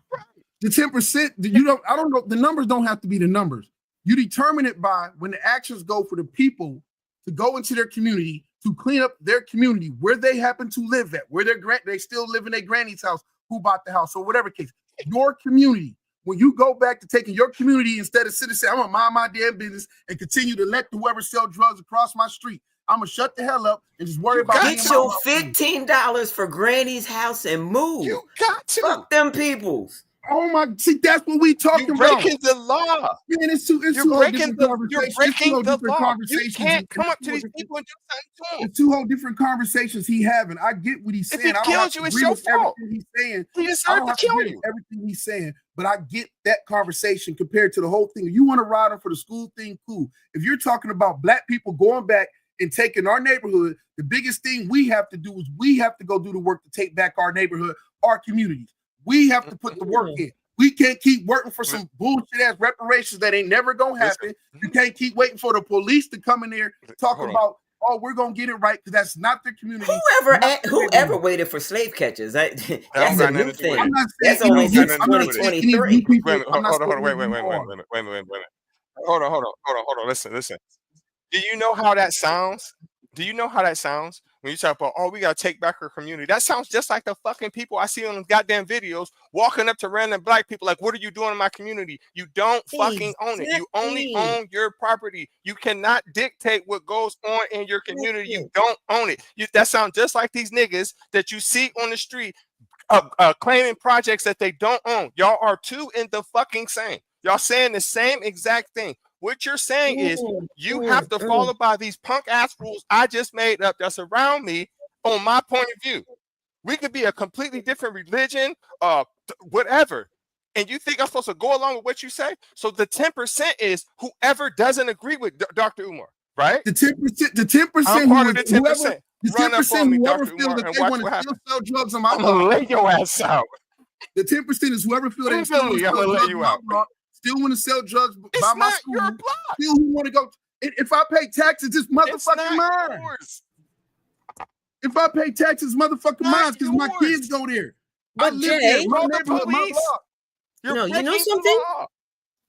The 10%, you don't. I don't know. The numbers don't have to be the numbers. You determine it by when the actions go for the people to go into their community to clean up their community where they happen to live at, where they still live in their granny's house, who bought the house, or whatever case. Your community. When you go back to taking your community instead of sitting, say, I'm gonna mind my damn business and continue to let whoever sell drugs across my street. I'm gonna shut the hell up and just worry about get your $15 for Granny's house and move. You got to fuck them peoples. Oh my! See, that's what we talking about. You're breaking the law. Man, it's you're breaking the law. You can't come up to these people and do something to them. It's two whole different conversations he having. I get what he's saying. If he kills you, it's your fault. He's saying he deserves to kill you. Everything he's saying, but I get that conversation compared to the whole thing. If you want to ride him for the school thing, cool. If you're talking about black people going back and taking our neighborhood, the biggest thing we have to do is we have to go do the work to take back our neighborhood, our communities. We have to put the work in. We can't keep working for some bullshit ass reparations that ain't never gonna happen. You can't keep waiting for the police to come in there talking about, oh, we're gonna get it right because that's not their community. Whoever waited for slave catchers? That's a new thing. I'm not saying that's only since 2023. Hold on, wait a minute. Hold on. Listen. Do you know how that sounds? When you talk about, oh, we gotta take back our community? That sounds just like the fucking people I see on them goddamn videos walking up to random black people like, what are you doing in my community? You don't fucking own it. You only own your property. You cannot dictate what goes on in your community. You don't own it. That sounds just like these niggas that you see on the street claiming projects that they don't own. Y'all are two in the fucking same. Y'all saying the same exact thing. What you're saying is you have to follow by these punk ass rules I just made up that's around me on my point of view. We could be a completely different religion, whatever. And you think I'm supposed to go along with what you say? So the 10% is whoever doesn't agree with Dr. Umar, right? The 10%. I'm part of the 10%. Run up on me, Dr. Umar, and watch what happens. Sell drugs on my I'm gonna lay your ass out. The 10% is whoever feel they still I'm gonna lay you out. Still want to sell drugs it's by my not school. Your block. Still who want to go. If I pay taxes, it's motherfucking mine. Yours. If I pay taxes, motherfucking mine, because my kids go there. But I live there. My neighborhood, my block. No, you know something?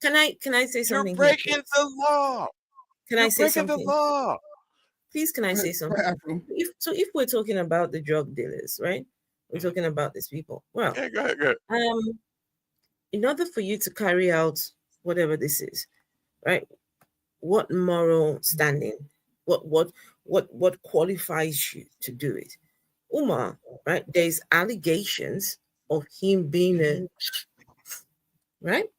Can I say something? You're breaking the law. Can I say something? The law. Please, can I say something? If we're talking about the drug dealers, right? We're talking about these people. Well, yeah, go ahead. In order for you to carry out whatever this is, right? What moral standing? What qualifies you to do it? Umar, right? There's allegations of him being right?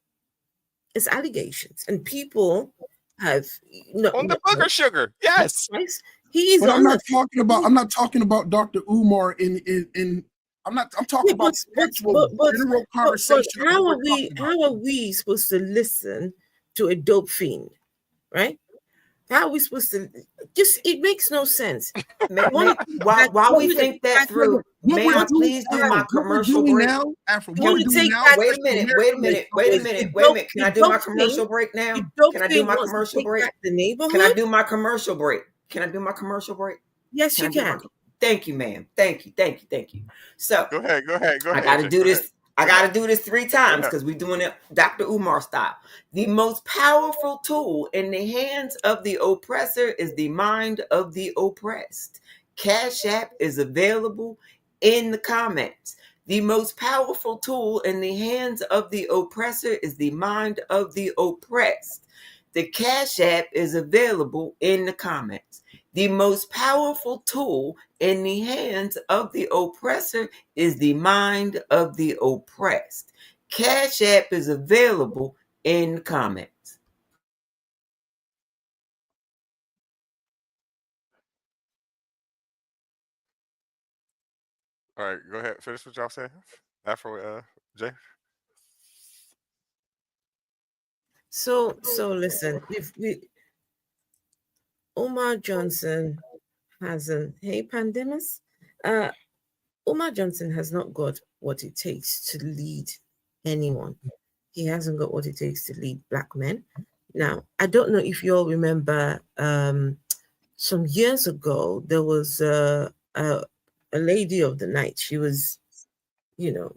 It's allegations, and people have on the booger sugar. Yes, he's. But I'm not talking about Dr. Umar in. I'm talking about general conversation. But how are we supposed to listen to a dope fiend, right? How are we supposed to? It makes no sense. While we think that through, may I please do my commercial break? Wait a minute. Can I do my commercial break now? Can I do my commercial break? Can I do my commercial break? Yes, you can. Thank you, ma'am. Thank you. So go ahead. I gotta do this. I got to do this 3 times because we're doing it Dr. Umar style. The most powerful tool in the hands of the oppressor is the mind of the oppressed. Cash App is available in the comments. The most powerful tool in the hands of the oppressor is the mind of the oppressed. The Cash App is available in the comments. The most powerful tool in the hands of the oppressor is the mind of the oppressed. Cash App is available in the comments. All right, go ahead. Finish what y'all saying. After Jay. So listen, Umar Johnson hasn't. Hey, Pandemus. Umar Johnson has not got what it takes to lead anyone. He hasn't got what it takes to lead black men. Now, I don't know if you all remember, some years ago, there was a lady of the night. She was, you know,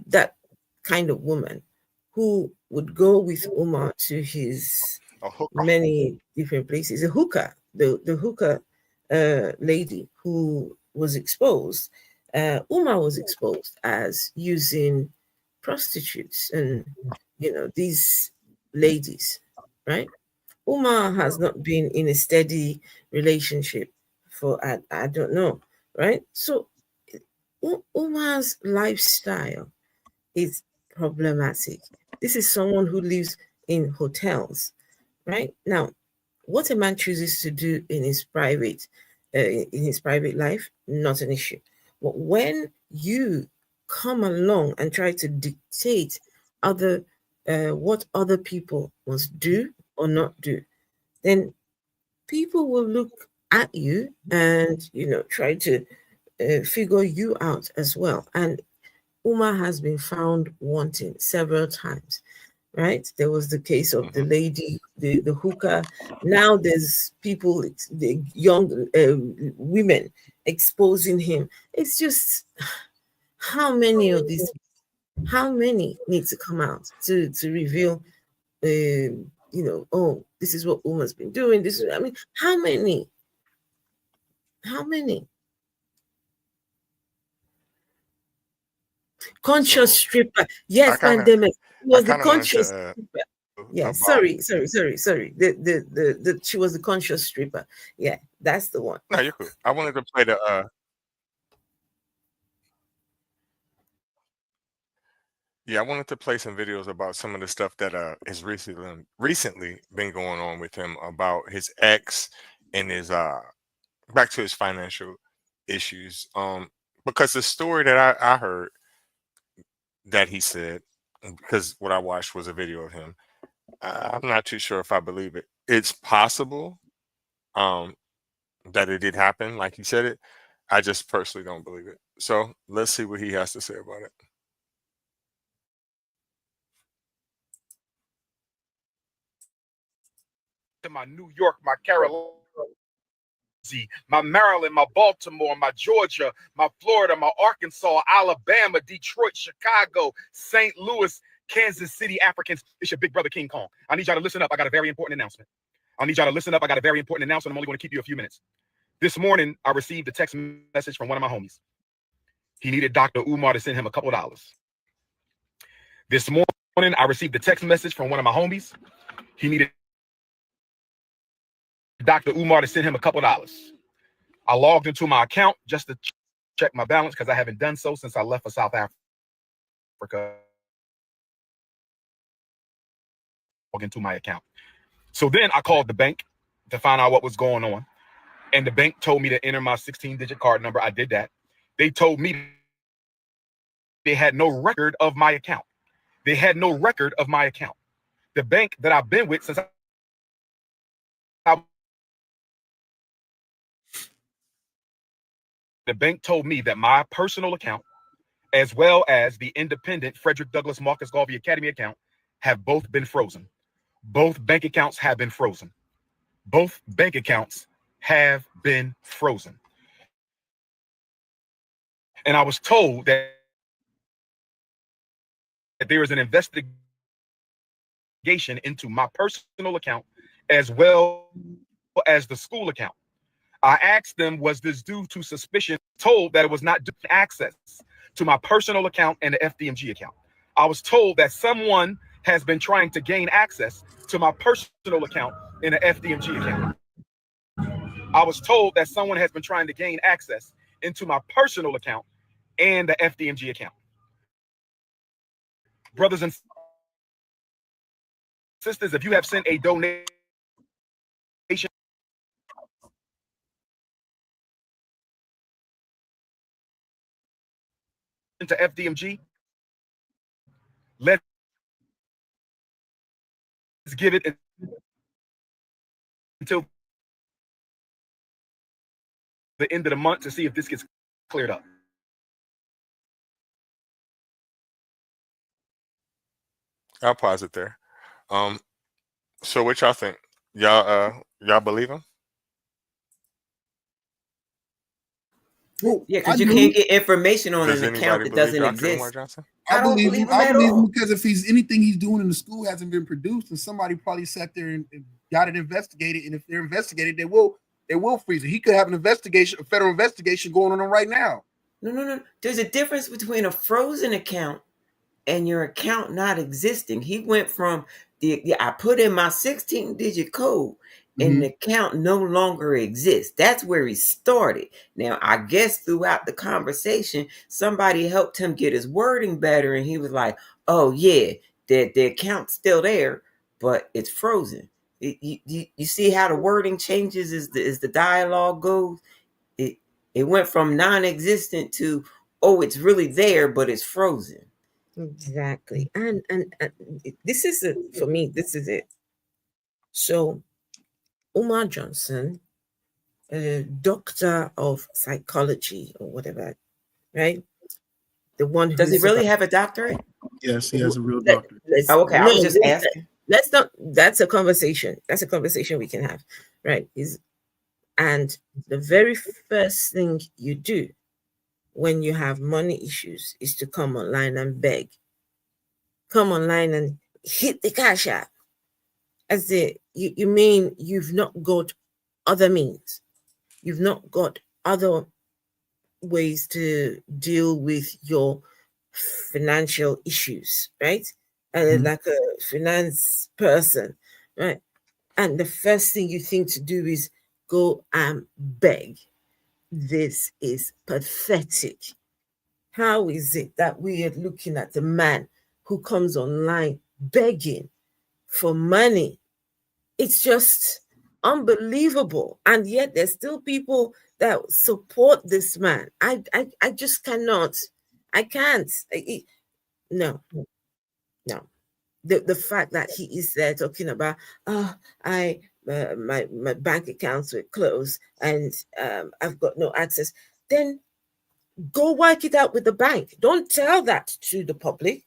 that kind of woman who would go with Umar to his A hookah. many different places. A hookah, the hookah lady who was exposed. Umar was exposed as using prostitutes and these ladies, right? Umar has not been in a steady relationship for I don't know, right? So Umar's lifestyle is problematic. This is someone who lives in hotels, right? Now, what a man chooses to do in his private life, not an issue. But when you come along and try to dictate other what other people must do or not do, then people will look at you and try to figure you out as well. And Umar has been found wanting several times, right? There was the case of the lady, the hookah. Now there's people, the young women exposing him. It's just how many of these, how many need to come out to reveal, oh, this is what Umar's been doing. This is, I mean, how many? How many? Conscious So stripper. I Yes, kind of pandemic. It I was the kind of wanted conscious to stripper. Yeah, about. sorry. The she was the conscious stripper. Yeah, that's the one. No, you're cool. I wanted to play the yeah, I wanted to play some videos about some of the stuff that is recently been going on with him about his ex and his back to his financial issues. Because the story that I heard that he said, because what I watched was a video of him, I'm not too sure if I believe it. It's possible um that it did happen, like he said it. I just personally don't believe it. So let's see what he has to say about it. To my New York, my Carolina, my Maryland, my Baltimore, my Georgia, my Florida, my Arkansas, Alabama, Detroit, Chicago, St. Louis, Kansas City Africans. It's your big brother King Kong. I need y'all to listen up. I got a very important announcement. I need y'all to listen up. I got a very important announcement. I'm only going to keep you a few minutes. This morning, I received a text message from one of my homies. He needed Dr. Umar to send him a couple of dollars. This morning, I received a text message from one of my homies. He needed Dr. Umar to send him a couple of dollars. I logged into my account just to check my balance because I haven't done so since I left for South Africa. Log into my account. So then I called the bank to find out what was going on. And the bank told me to enter my 16-digit card number. I did that. They told me they had no record of my account. They had no record of my account. The bank that I've been with since the bank told me that my personal account, as well as the independent Frederick Douglass Marcus Garvey Academy account, have both been frozen. Both bank accounts have been frozen. Both bank accounts have been frozen. And I was told that there is an investigation into my personal account as well as the school account. I asked them, was this due to suspicion? Told that it was not due to access to my personal account and the FDMG account. I was told that someone has been trying to gain access to my personal account and the FDMG account. I was told that someone has been trying to gain access into my personal account and the FDMG account. Brothers and sisters, if you have sent a donation to FDMG, let's give it until the end of the month to see if this gets cleared up. I'll pause it there. So what y'all think? Y'all believe him? Well, Yeah, I because you do. can't get information on Does an account anybody that believe doesn't Dr. Umar exist. Johnson? I don't believe believe him. him I at believe him all. because if he's anything he's doing in the school hasn't been produced, and somebody probably sat there and got it investigated, and if they're investigated, they will freeze it. He could have an investigation, a federal investigation going on right now. No. There's a difference between a frozen account and your account not existing. He went from I put in my 16-digit code and the account no longer exists. That's where he started. Now, I guess throughout the conversation, somebody helped him get his wording better, and he was like, "Oh yeah, the account's still there, but it's frozen." You see how the wording changes as the dialogue goes. It it went from non-existent to, oh, it's really there, but it's frozen. Exactly. And this is it for me. This is it. So Umar Johnson, a doctor of psychology or whatever, right? The one Does he who's really have a doctorate? Yes, he has a real let, doctor. Oh, okay. I no, was just asking. let's not. That's a conversation. That's a conversation we can have, right? Is and the very first thing you do when you have money issues is to come online and beg. Come online and hit the cash app. As you mean you've not got other means. You've not got other ways to deal with your financial issues, right? Like a finance person, right? And the first thing you think to do is go and beg. This is pathetic. How is it that we are looking at a man who comes online begging for money? It's just unbelievable. And yet there's still people that support this man. I just cannot. I can't. No, no. The fact that he is there talking about, oh, my bank accounts were closed and I've got no access. Then go work it out with the bank. Don't tell that to the public.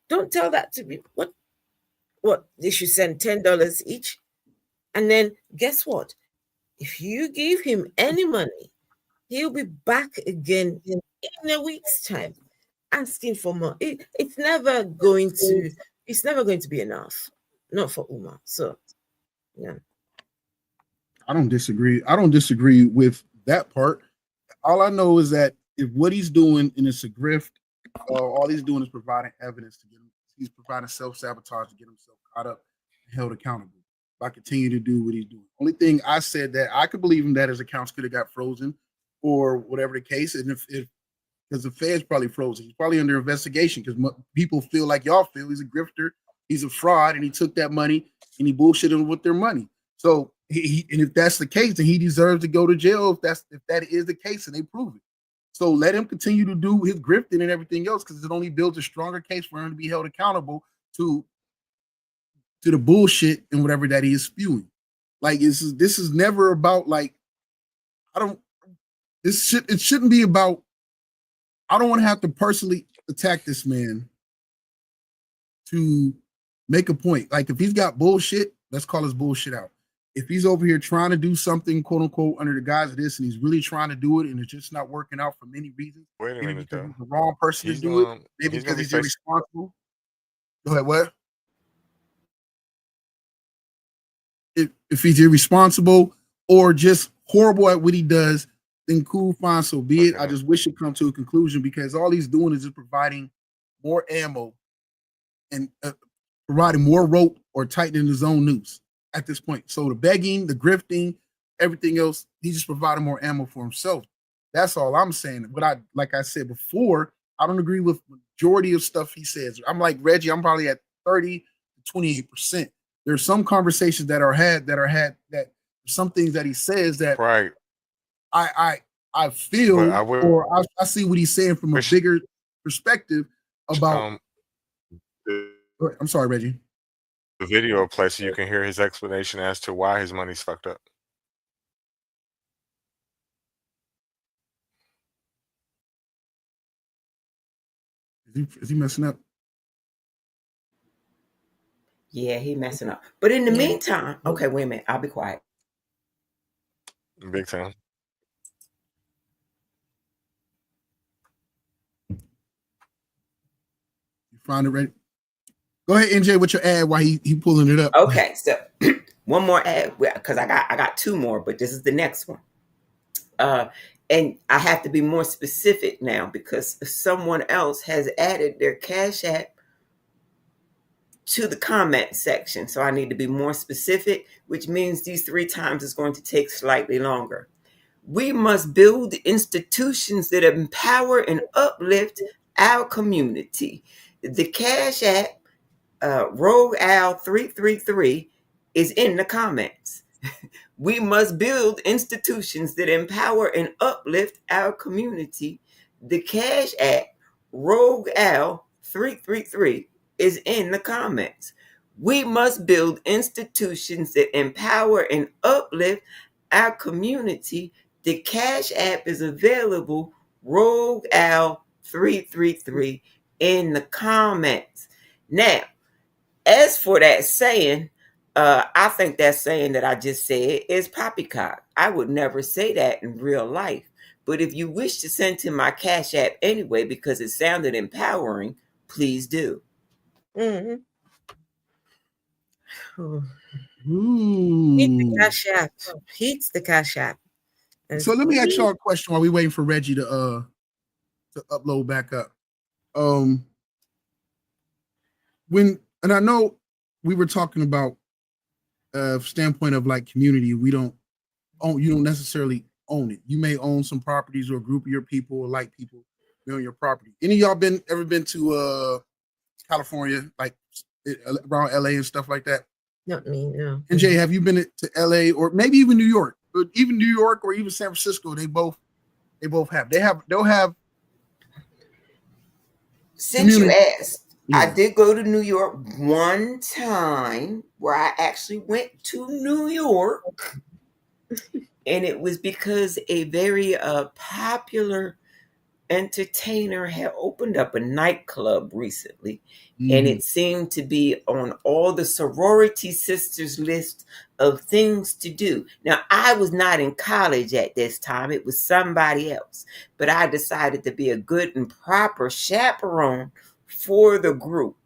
Don't tell that to me. What they should send $10 each, and then guess what? If you give him any money, he'll be back again in a week's time asking for more. It's never going to. It's never going to be enough. Not for Umar. So yeah. I don't disagree. I don't disagree with that part. All I know is that if what he's doing and it's a grift, all he's doing is providing evidence to get him. He's providing self-sabotage to get himself caught up and held accountable. If I continue to do what he's doing, only thing I said that I could believe him that his accounts could have got frozen or whatever the case, and if because the Fed's probably frozen, he's probably under investigation because people feel like y'all feel he's a grifter, he's a fraud, and he took that money and he bullshitted with their money. So and if that's the case, then he deserves to go to jail if that is the case and they prove it. So let him continue to do his grifting and everything else because it only builds a stronger case for him to be held accountable to the bullshit and whatever that he is spewing. Like this is never about like I don't it shouldn't be about I don't want to have to personally attack this man to make a point. Like if he's got bullshit, let's call his bullshit out. If he's over here trying to do something, quote unquote, under the guise of this, and he's really trying to do it, and it's just not working out for many reasons, Wait a maybe minute because though. he's the wrong person to He's do it, gonna maybe he's gonna because be he's facing irresponsible. Go ahead, what? If he's irresponsible or just horrible at what he does, then cool, fine, so be it. I just wish it come to a conclusion because all he's doing is just providing more ammo and providing more rope or tightening his own noose at this point. So the begging, the grifting, everything else, he's just providing more ammo for himself. That's all I'm saying. But like I said before, I don't agree with majority of stuff he says. I'm like Reggie, I'm probably at 30 to 28%. There's some conversations that are had that some things that he says that right. I feel But I would or I see what he's saying from a bigger perspective about. I'm sorry, Reggie. The video play so you can hear his explanation as to why his money's fucked up. Is he messing up? Yeah, he messing up. But in the meantime, okay, wait a minute. I'll be quiet. Big time. You find it ready? Go ahead, NJ, with your ad while he pulling it up. Okay, so one more ad because I got two more, but this is the next one. And I have to be more specific now because someone else has added their Cash App to the comment section. So I need to be more specific, which means these 3 times is going to take slightly longer. We must build institutions that empower and uplift our community. The Cash App, Rogue Owl 333 is in the comments. We must build institutions that empower and uplift our community. The Cash App, Rogue Owl 333 is in the comments. We must build institutions that empower and uplift our community. The Cash App is available, Rogue Owl 333 in the comments. Now, as for that saying, I think that saying that I just said is poppycock. I would never say that in real life. But if you wish to send to my Cash App anyway because it sounded empowering, please do. Mm-hmm. Ooh. Heat the Cash App. Heat the Cash App. So let me ask y'all a question while we waiting for Reggie to upload back up. And I know we were talking about standpoint of like community. You don't necessarily own it. You may own some properties or a group of your people or like people on your property. Any of y'all ever been to California, like around LA and stuff like that? Not me, no. And Jay, have you been to LA or maybe even New York? But even New York or even San Francisco, they both have. They'll have. Since you asked, yeah. I did go to New York one time where I actually went to New York. And it was because a very popular entertainer had opened up a nightclub recently. And it seemed to be on all the sorority sisters list of things to do. Now, I was not in college at this time. It was somebody else. But I decided to be a good and proper chaperone for the group.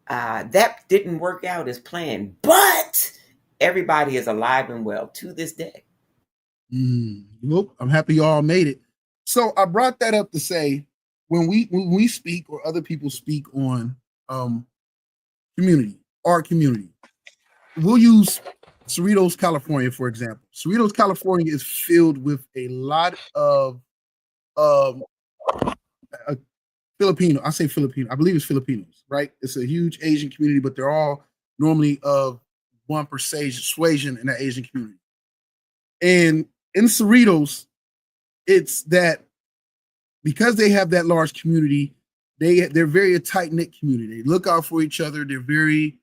That didn't work out as planned. But everybody is alive and well to this day. Nope, I'm happy y'all made it. So I brought that up to say, when we speak or other people speak on our community, we'll use Cerritos, California, for example. Cerritos, California is filled with a lot of Filipino. I say Filipino. I believe it's Filipinos, right? It's a huge Asian community, but they're all normally of one persuasion in that Asian community. And in Cerritos, it's that because they have that large community, they're very a tight-knit community. They look out for each other. They're very,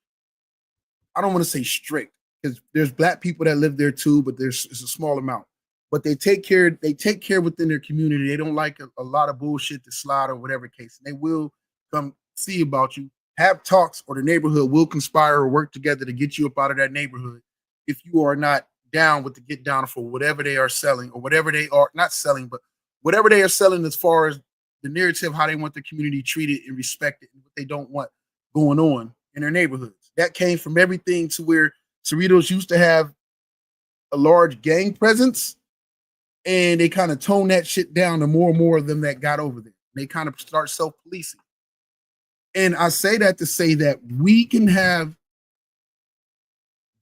I don't want to say strict, because there's Black people that live there too, but it's a small amount. But they take care within their community. They don't like a lot of bullshit to slide or whatever case. And they will come see about you, have talks, or the neighborhood will conspire or work together to get you up out of that neighborhood if you are not down with the get down for whatever they are selling or whatever they are not selling, but whatever they are selling as far as the narrative, how they want the community treated and respected, and what they don't want going on in their neighborhoods. That came from everything to where Cerritos used to have a large gang presence, and they kind of toned that shit down to more and more of them that got over there. They kind of start self-policing. And I say that to say that we can have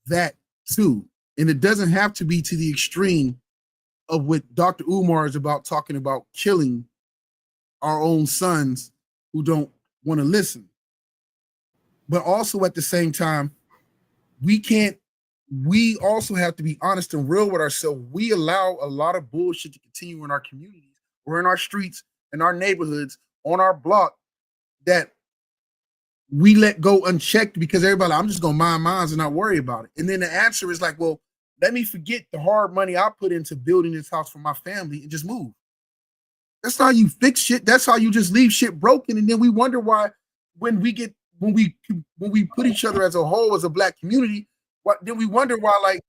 that too. And it doesn't have to be to the extreme of what Dr. Umar is about, talking about killing our own sons who don't want to listen. But also at the same time, we also have to be honest and real with ourselves. We allow a lot of bullshit to continue in our communities or in our streets, in our neighborhoods, on our block, that we let go unchecked because everybody, I'm just going to mind mine and not worry about it. And then the answer is like, well, let me forget the hard money I put into building this house for my family and just move. That's not how you fix shit. That's how you just leave shit broken. And then we wonder why when we get when we put each other as a whole as a black community, then we wonder why like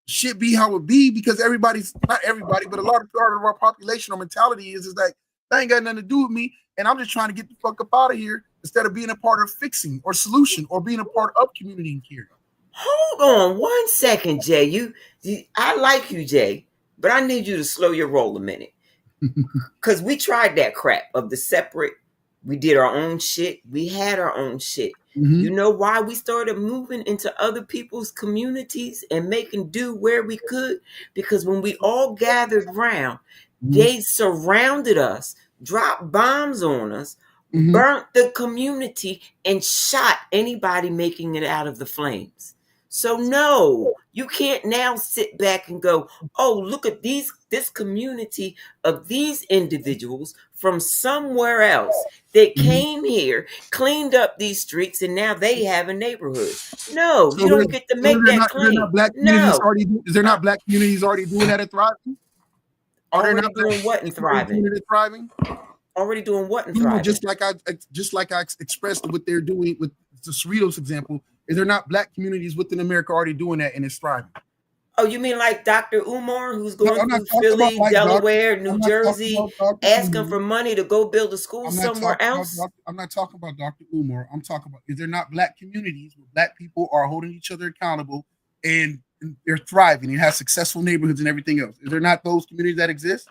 shit be how it be, because everybody's not everybody, but a lot of part of our population or mentality is like that ain't got nothing to do with me, and I'm just trying to get the fuck up out of here instead of being a part of fixing or solution or being a part of community and care. Hold on 1 second, Jay. I like you, Jay, but I need you to slow your roll a minute. Because we tried that crap of the separate. We did our own shit. We had our own shit. Mm-hmm. You know why we started moving into other people's communities and making do where we could? Because when we all gathered round, they surrounded us, dropped bombs on us, burnt the community, and shot anybody making it out of the flames. So no, you can't now sit back and go, oh, look at this community of these individuals from somewhere else that came here, cleaned up these streets, and now they have a neighborhood. No, so you don't get to make that claim. Not black communities is there not black communities already doing that and thriving? Are they not doing what and thriving? Already doing what and thriving? Just like I expressed what they're doing with the Cerritos example. Is there not black communities within America already doing that and it's thriving? Oh, you mean like Dr. Umar, who's going through Philly, Delaware, New Jersey, asking for money to go build a school somewhere else? I'm not talking about Dr. Umar. I'm talking about, is there not black communities where black people are holding each other accountable and they're thriving and have successful neighborhoods and everything else? Is there not those communities that exist?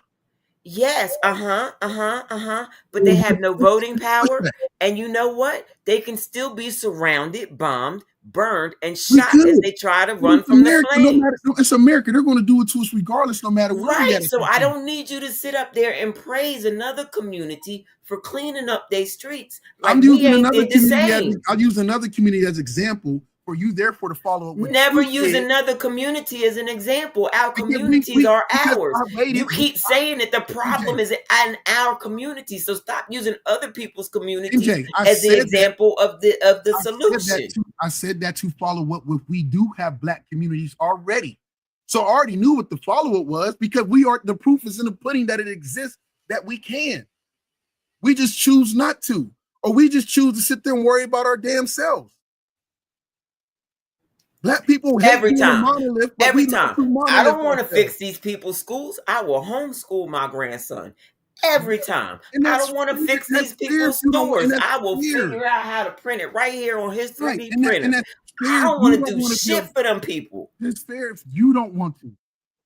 Yes, but they have no voting power. And you know what? They can still be surrounded, bombed, burned, and shot as they try to run from the flames. It's America. They're going to do it to us regardless, no matter what. Right. So I don't need you to sit up there and praise another community for cleaning up their streets. Like I'm using another community. I'll use another community as example for you, therefore, to follow up with. Never use another community as an example. Our communities are ours. You keep saying that the problem is in our community. So stop using other people's communities as the example of the solution. I said that to follow up with, we do have black communities already. So I already knew what the follow-up was, because the proof is in the pudding that it exists, that we can. We just choose not to, or we just choose to sit there and worry about our damn selves. Black people every time. I don't want to fix these people's schools. I will homeschool my grandson every time. I don't want to fix these people's stores. I will figure out how to print it right here on his 3D printer. I don't want to do shit for them people. It's fair if you don't want to.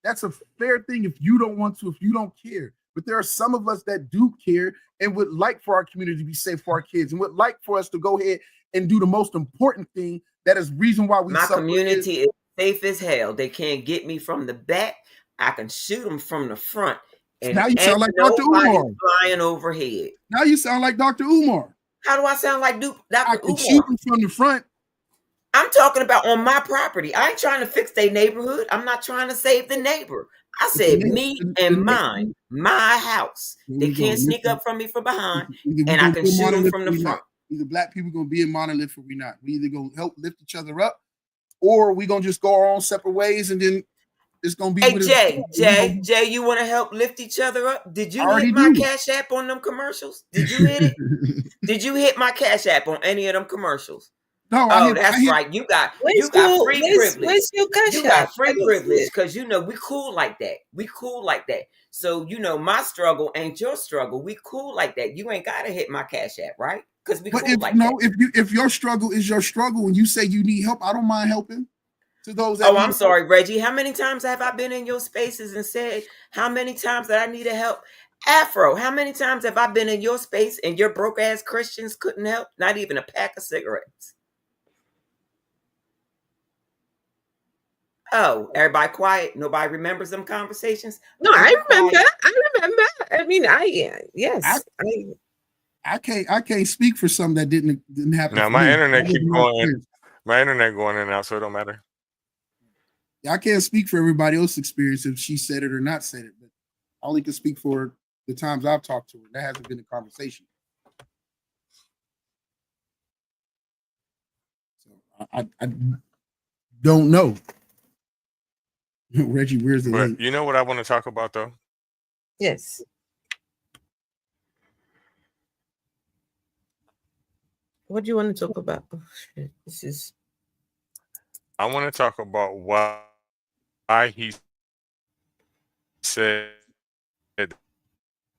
That's a fair thing if you don't want to, if you don't care. But there are some of us that do care and would like for our community to be safe for our kids and would like for us to go ahead and do the most important thing. That is reason why we. My community is safe as hell. They can't get me from the back. I can shoot them from the front. And now you sound like Dr. Umar. Flying overhead. Now you sound like Dr. Umar. How do I sound like Dr. Umar? I can shoot them from the front. I'm talking about on my property. I ain't trying to fix their neighborhood. I'm not trying to save the neighbor. I said me and mine, my house. They can't sneak up from me from behind, and I can shoot them from the front. Either black people gonna be in monolith or we not. We either gonna help lift each other up, or we gonna just go our own separate ways, and then it's gonna be. Hey Jay, you want to help lift each other up? Did you hit my Cash App on them commercials? Did you hit it? Did you hit my Cash App on any of them commercials? No. That's right. You got free privilege. Where's your Cash App? You got free privilege because we cool like that. We cool like that. So my struggle ain't your struggle. We cool like that. You ain't gotta hit my Cash App, right? Because we cool like that. If your struggle is your struggle and you say you need help, I don't mind helping. To those I'm sorry, Reggie. How many times have I been in your spaces and said how many times that I needed help? Afro, how many times have I been in your space and your broke ass Christians couldn't help? Not even a pack of cigarettes. Oh, everybody quiet. Nobody remembers them conversations. No, I remember. I mean, yes. I can't speak for some that didn't happen. No, my internet keep going. My internet going in and out, so it don't matter. I can't speak for everybody else's experience if she said it or not said it, but I only can speak for the times I've talked to her. That hasn't been a conversation. So I don't know. Reggie, where's the link? You know what I want to talk about though? Yes. What do you want to talk about? Oh, shit. This is I want to talk about why he said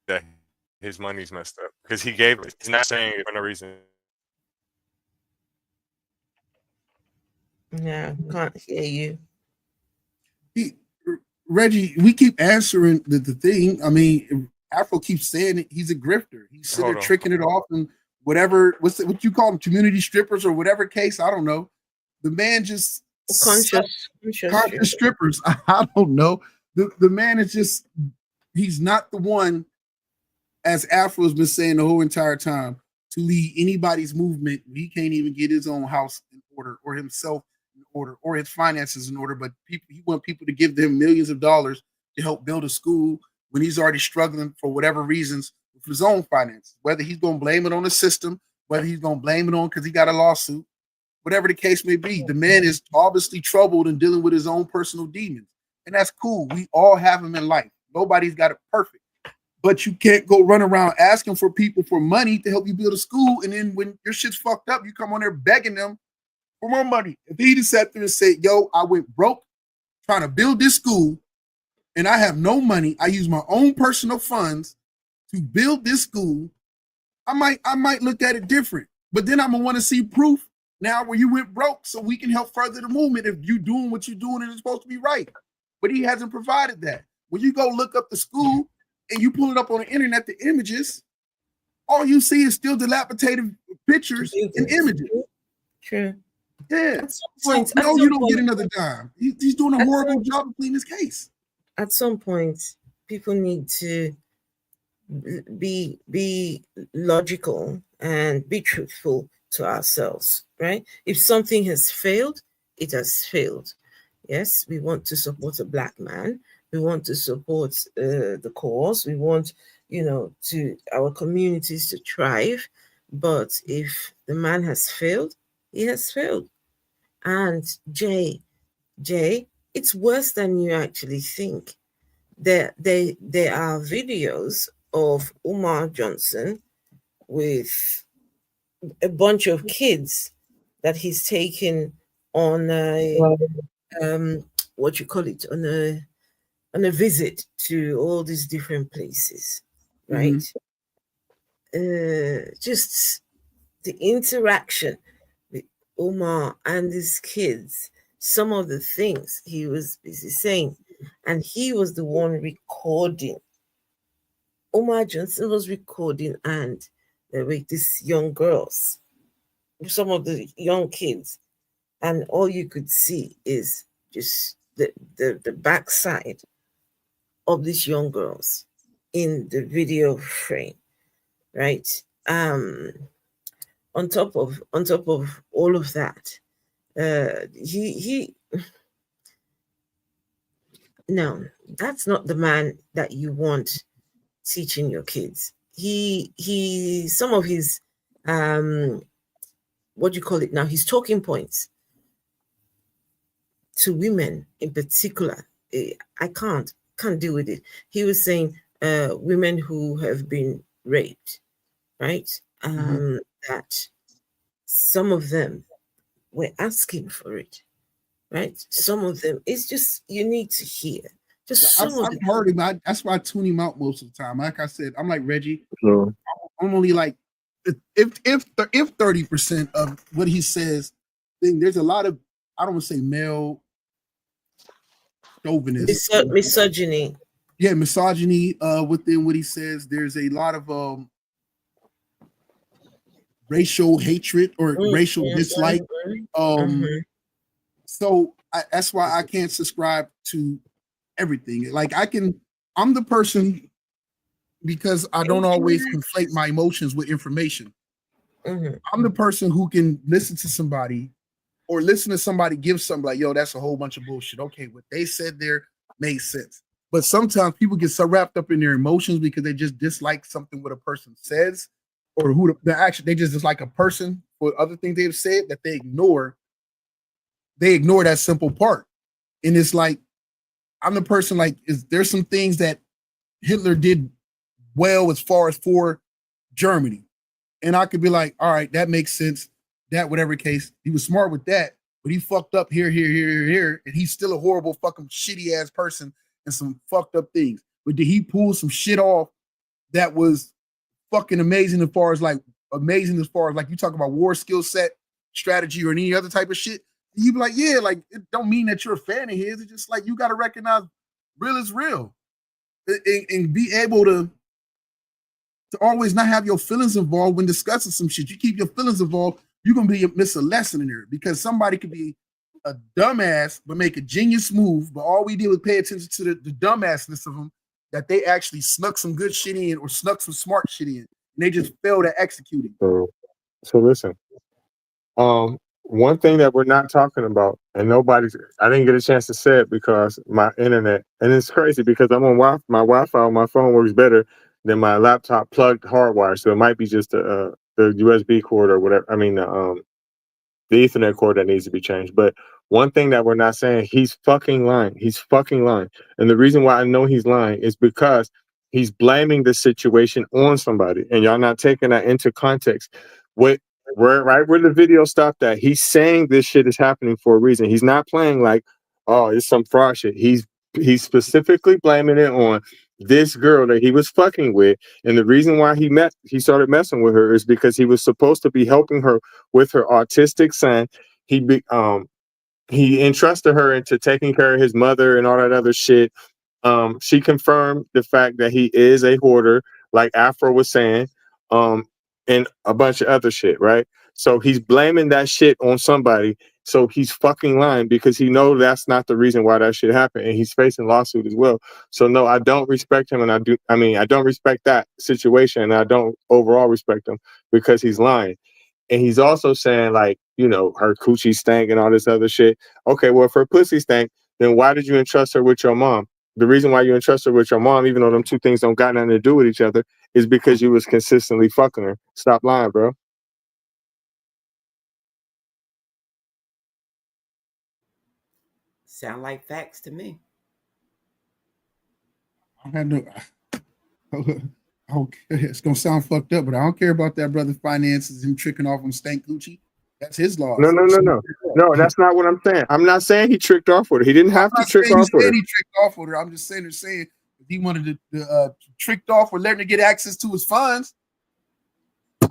that his money's messed up, because he gave it. He's not saying it for no reason. yeah, can't hear you. He, Reggie, we keep answering the thing. I mean, Afro keeps saying it, he's a grifter. He's sitting there Hold on. tricking it off and whatever. What you call them, community strippers or whatever case? I don't know. The man just Conscious strippers. I don't know. The man is just, he's not the one, as Afro has been saying the whole entire time, to lead anybody's movement. He can't even get his own house in order or himself in order or his finances in order. But he want people to give them millions of dollars to help build a school when he's already struggling for whatever reasons with his own finances. Whether he's going to blame it on the system, whether he's going to blame it on because he got a lawsuit, whatever the case may be, the man is obviously troubled and dealing with his own personal demons. And that's cool. We all have them in life. Nobody's got it perfect. But you can't go run around asking for people for money to help you build a school. And then when your shit's fucked up, you come on there begging them for more money. If he just sat there and said, yo, I went broke trying to build this school and I have no money. I use my own personal funds to build this school. I might look at it different. But then I'm going to want to see proof now where you went broke so we can help further the movement if you doing what you're doing and it's supposed to be right. But he hasn't provided that. When you go look up the school, and you pull it up on the internet, the images, all you see is still dilapidated pictures and images. True. Yeah. At some point, no, you don't get another dime. He's doing a horrible job of pleading his case. At some point, people need to be logical and be truthful to ourselves, right? If something has failed, it has failed. Yes, we want to support a Black man. We want to support the cause. We want, to our communities to thrive. But if the man has failed, he has failed. And Jay, it's worse than you actually think. There are videos of Umar Johnson with a bunch of kids that he's taken on a what you call it, on a visit to all these different places, right? Just the interaction with Umar and his kids, some of the things he was busy saying, and he was the one recording. Umar Johnson was recording, and there were these young girls, some of the young kids, and all you could see is just the backside of these young girls in the video frame, right? On top of all of that, he no, that's not the man that you want teaching your kids. He some of his what do you call it now? His talking points to women in particular, I can't deal with it. He was saying women who have been raped, right? That some of them were asking for it, right? Some of them, it's just, you need to hear. Just some I've heard him. That's why I tune him out most of the time. Like I said, I'm like Reggie. Sure. I'm only like, if 30% of what he says, then there's a lot of, I don't want to say male chauvinism, misogyny. Yeah, misogyny within what he says. There's a lot of racial hatred or racial dislike. So that's why I can't subscribe to everything. Like I'm the person, because I don't always conflate my emotions with information. I'm the person who can listen to somebody or listen to somebody give something like, yo, that's a whole bunch of bullshit. Okay, what they said there made sense. But sometimes people get so wrapped up in their emotions because they just dislike something what a person says, or who they just dislike a person for other things they've said that they ignore that simple part. And it's like, I'm the person, like, there's some things that Hitler did well as far as for Germany. and I could be like, all right, that makes sense. That whatever case, he was smart with that, but he fucked up here, and he's still a horrible fucking shitty ass person and some fucked up things. But did he pull some shit off that was fucking amazing as far as like you talk about war skill set, strategy, or any other type of shit? And you be like, yeah, like it don't mean that you're a fan of his. It's just like you got to recognize real is real, and be able to always not have your feelings involved when discussing some shit. You keep your feelings involved, you're gonna miss a lesson in there, because somebody could be a dumbass but make a genius move, but all we did was pay attention to the dumbassness of them, that they actually snuck some good shit in or snuck some smart shit in, and they just failed at executing. So listen, one thing that we're not talking about, and I didn't get a chance to say it because my internet, and it's crazy because I'm on my Wi-Fi on my phone works better than my laptop plugged hardwire, so it might be just the USB cord or whatever. I mean the Ethernet cord that needs to be changed. But one thing that we're not saying, he's fucking lying. He's fucking lying. And the reason why I know he's lying is because he's blaming the situation on somebody, and y'all not taking that into context. Right where the video stopped at, he's saying this shit is happening for a reason. He's not playing like, oh, it's some fraud shit. He's specifically blaming it on this girl that he was fucking with, and the reason why he started messing with her is because he was supposed to be helping her with her autistic son. He entrusted her into taking care of his mother and all that other shit. She confirmed the fact that he is a hoarder, like Afro was saying, and a bunch of other shit, right? So he's blaming that shit on somebody. So he's fucking lying because he knows that's not the reason why that shit happened, and he's facing lawsuit as well. So no, I don't respect him, and I don't respect that situation, and I don't overall respect him because he's lying. And he's also saying, like, her coochie stank and all this other shit. Okay, well, if her pussy stank, then why did you entrust her with your mom? The reason why you entrust her with your mom, even though them two things don't got nothing to do with each other, is because you was consistently fucking her. Stop lying, bro. Sound like facts to me. It's gonna sound fucked up, but I don't care about that brother finances, him tricking off on stank Gucci. That's his loss. No, that's not what I'm saying. I'm not saying he tricked off with her. He didn't have to trick off with her. He tricked off with her. I'm just saying if he wanted to tricked off or letting her get access to his funds.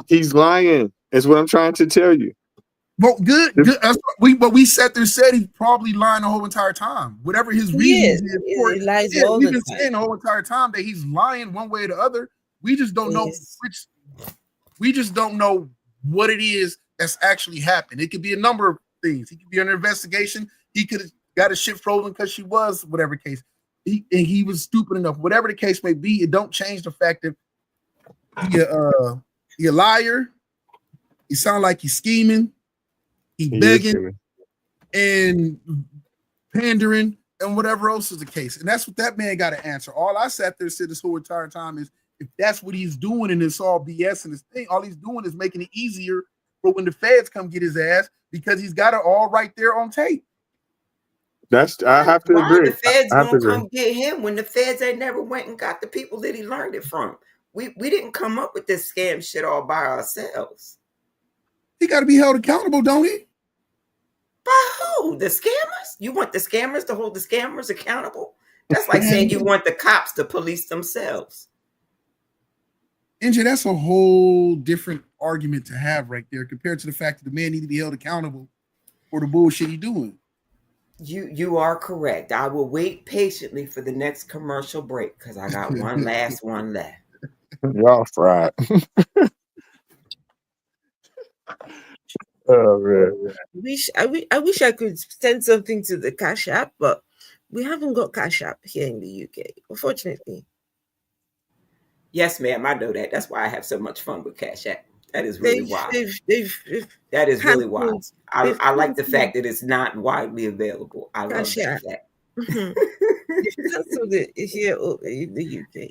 He's lying, is what I'm trying to tell you. Well, good. That's what we sat there said. He's probably lying the whole entire time. Whatever his reasons is for it. Lies Yeah, all we've the been time. saying the whole entire time that he's lying one way or the other. We just don't know which. We just don't know what it is that's actually happened. It could be a number of things. He could be under investigation. He could have got his shit frozen because she was whatever case. He was stupid enough. Whatever the case may be, it don't change the fact that he a liar. He sound like he's scheming. He begging and pandering and whatever else is the case. And that's what that man got to answer. All I sat there and said this whole entire time is, if that's what he's doing and it's all BS and this thing, all he's doing is making it easier for when the feds come get his ass, because he's got it all right there on tape. I have to agree. The feds gonna come get him when the feds ain't never went and got the people that he learned it from. We didn't come up with this scam shit all by ourselves. He got to be held accountable, don't he? By who? The scammers? You want the scammers to hold the scammers accountable? That's like saying you want the cops to police themselves. NJ, that's a whole different argument to have right there compared to the fact that the man need to be held accountable for the bullshit he doing. You are correct. I will wait patiently for the next commercial break because I got one last one left. Y'all fried. Oh man. I wish I could send something to the Cash App, but we haven't got Cash App here in the UK, unfortunately. Yes, ma'am, I know that. That's why I have so much fun with Cash App. That is really wild. That is really wild. I like the fact that it's not widely available. I love that fact. Cancelled it here in the UK.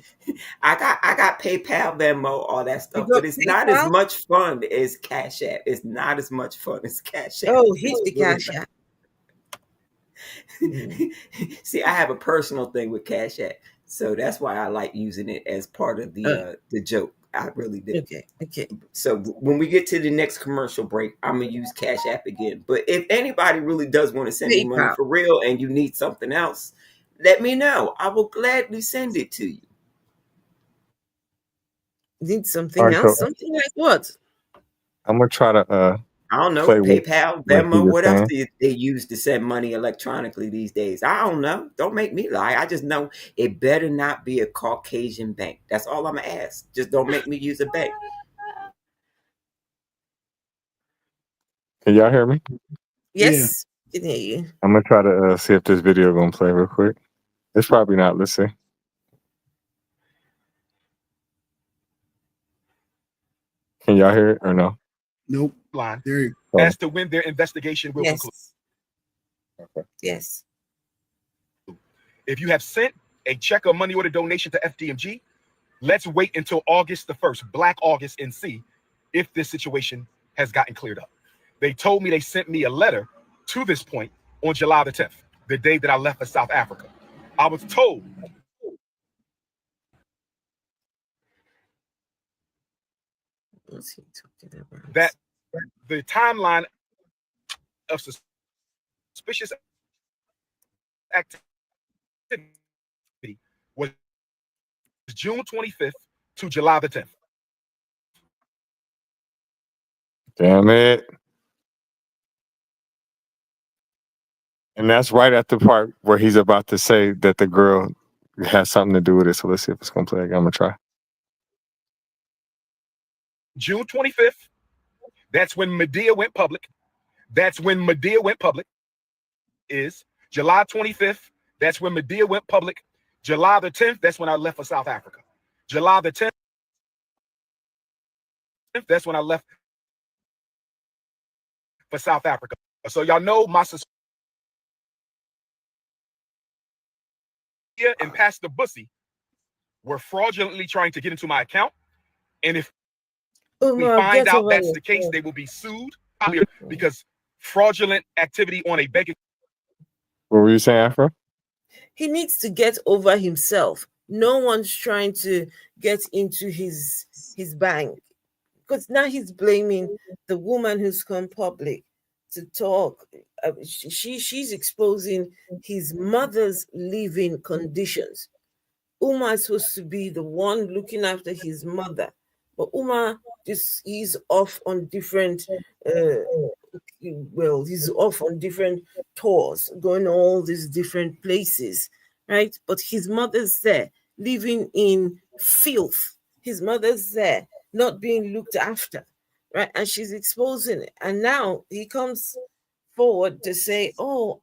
I got PayPal, Venmo, all that stuff, but it's not as much fun as Cash App. It's not as much fun as Cash App. Oh, hit the Cash App. See, I have a personal thing with Cash App. So that's why I like using it as part of the joke. I really do. Okay. So when we get to the next commercial break, I'm gonna use Cash App again. But if anybody really does want to send me money PayPal. for real and you need something else, let me know. I will gladly send it to you. Need All something right, so else? Something like what? I'm gonna try to I don't know, play with PayPal, what he Venmo, was what else saying. do they use to send money electronically these days? I don't know. Don't make me lie. I just know it better not be a Caucasian bank. That's all I'm gonna ask. Just don't make me use a bank. Can y'all hear me? Yeah. Yes, can hear you. I'm gonna try to see if this video gonna play real quick. It's probably not. Let's see. Can y'all hear it or no? Nope. Line There you Oh, as to when their investigation will conclude. Yes. If you have sent a check or money order donation to FDMG, let's wait until August the 1st, Black August, and see if this situation has gotten cleared up. They told me they sent me a letter to this point on July the 10th, the day that I left for South Africa. I was told What's he talking about? that the timeline of suspicious activity was June 25th to July the 10th. damn it. And that's right at the part where he's about to say that the girl has something to do with it. So let's see if it's gonna play again. I'm gonna try. June 25th, that's when Medea went public. That's when Medea went public. Is July 25th, that's when Medea went public. July the 10th, that's when I left for South Africa. July the 10th, that's when I left for South Africa. So y'all know my suspicion and Pastor Bussy were fraudulently trying to get into my account. And if we Umar, find get out over that's the case, yourself. they will be sued because fraudulent activity on a bank. What were you saying, Afro? He needs to get over himself. No one's trying to get into his bank, because now he's blaming the woman who's come public to talk. She's exposing his mother's living conditions. Umar is supposed to be the one looking after his mother, but Umar he's off on different. He's off on different tours, going all these different places, right? But his mother's there, living in filth. His mother's there, not being looked after, right? And she's exposing it. And now he comes forward to say, "Oh,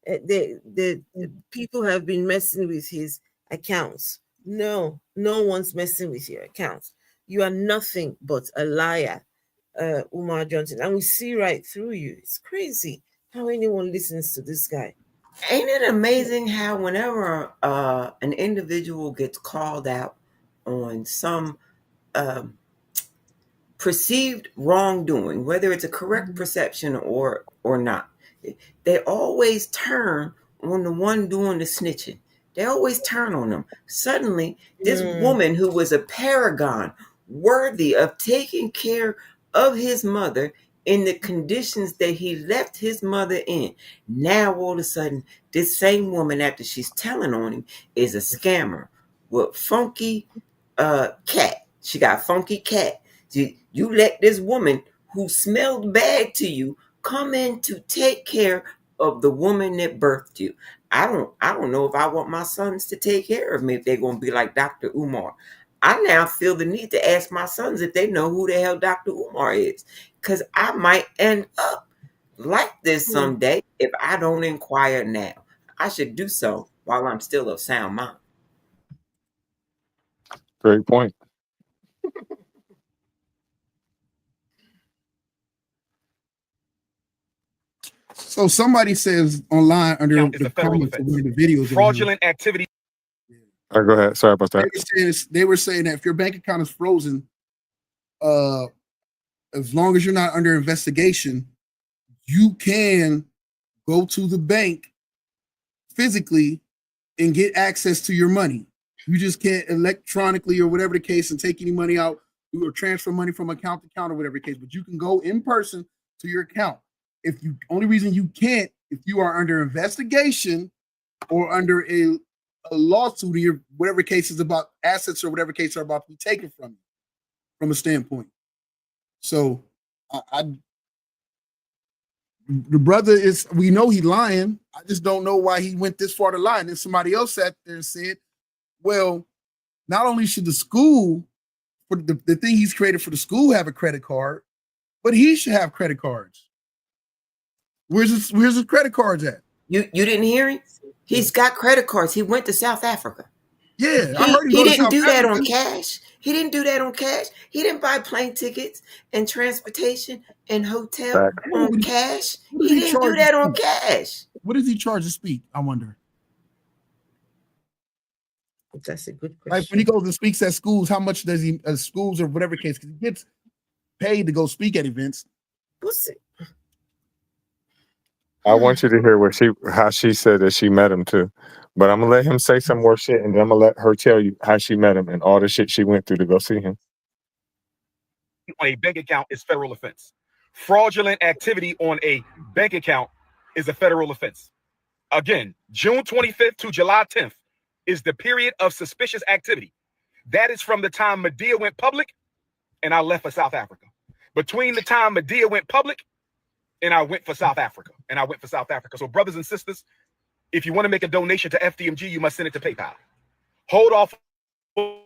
the people have been messing with his accounts." No, no one's messing with your accounts. You are nothing but a liar, Umar Johnson, and we see right through you. It's crazy how anyone listens to this guy. Ain't it amazing how whenever an individual gets called out on some perceived wrongdoing, whether it's a correct perception or not, they always turn on the one doing the snitching. They always turn on them. Suddenly, this woman who was a paragon, worthy of taking care of his mother in the conditions that he left his mother in, now all of a sudden, this same woman, after she's telling on him, is a scammer with funky cat. She got funky cat. You let this woman who smelled bad to you come in to take care of the woman that birthed you. I don't know if I want my sons to take care of me if they're gonna be like Dr. Umar. I now feel the need to ask my sons if they know who the hell Dr. Umar is. Cause I might end up like this someday if I don't inquire now. I should do so while I'm still of sound mind. Great point. So somebody says online under Count is the a federal comments of offense. one of the videos, Fraudulent activity. All right, go ahead. Sorry about that. they were saying that if your bank account is frozen, as long as you're not under investigation, you can go to the bank physically and get access to your money. You just can't electronically or whatever the case and take any money out or transfer money from account to account or whatever the case, but you can go in person to your account. If you only reason you can't, if you are under investigation or under a lawsuit or whatever case is about assets or whatever case are about to be taken from you from a standpoint. So the brother is, we know he's lying. I just don't know why he went this far to lie. And then somebody else sat there and said, well, not only should the school, for the thing he's created for the school, have a credit card, but he should have credit cards. Where's his credit cards at? You didn't hear him? He's got credit cards. He went to South Africa. Yeah, I heard he didn't do that on cash. He didn't do that on cash. He didn't buy plane tickets and transportation and hotel on cash. He didn't do that on cash. What does he charge to speak? I wonder. That's a good question. Like when he goes and speaks at schools, how much does he schools or whatever case? Because he gets paid to go speak at events. What's it? I want you to hear how she said that she met him too. But I'm gonna let him say some more shit, and then I'm gonna let her tell you how she met him and all the shit she went through to go see him. On a bank account is federal offense. Fraudulent activity on a bank account is a federal offense. Again, June 25th to July 10th is the period of suspicious activity. That is from the time Medea went public and I left for South Africa. Between the time Medea went public and I went for South Africa. So brothers and sisters, if you want to make a donation to FDMG, you must send it to PayPal. Hold off on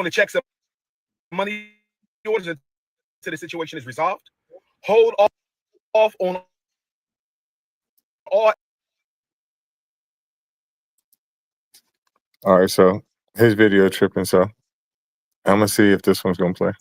the checks and money orders until the situation is resolved. Hold off on all. All right, so his video tripping, so I'm gonna see if this one's gonna play.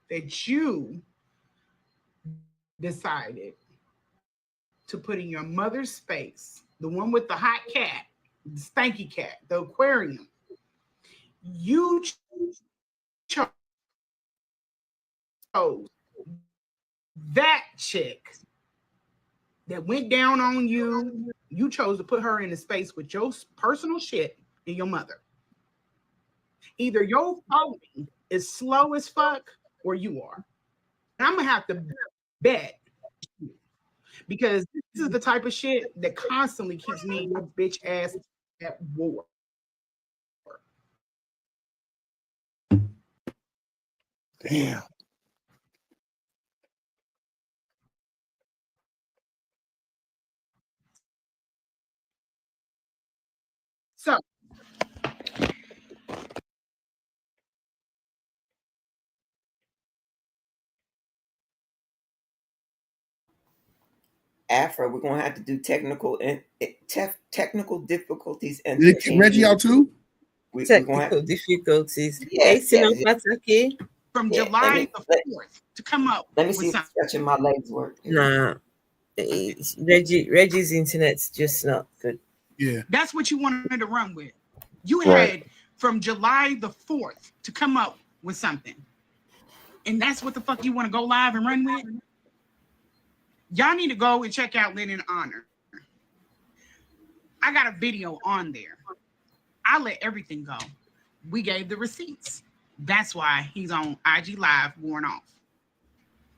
That you decided to put in your mother's space, the one with the hot cat, the stanky cat, the aquarium, you chose that chick that went down on you. You chose to put her in a space with your personal shit and your mother. Either your phone is slow as fuck or you are. And I'm gonna have to bet, because this is the type of shit that constantly keeps me and your bitch ass at war. Damn. So Afro, we're gonna have to do technical difficulties. And did they kick Reggie out too? Technical difficulties. Yes. From July the 4th to come up. Let me see if stretching my legs work. Nah, Reggie's internet's just not good. Yeah, that's what you wanted to run with. You had from July the 4th to come up with something, and that's what the fuck you want to go live and run with. Y'all need to go and check out Lynn and Honor. I got a video on there. I let everything go. We gave the receipts. That's why he's on IG Live worn off.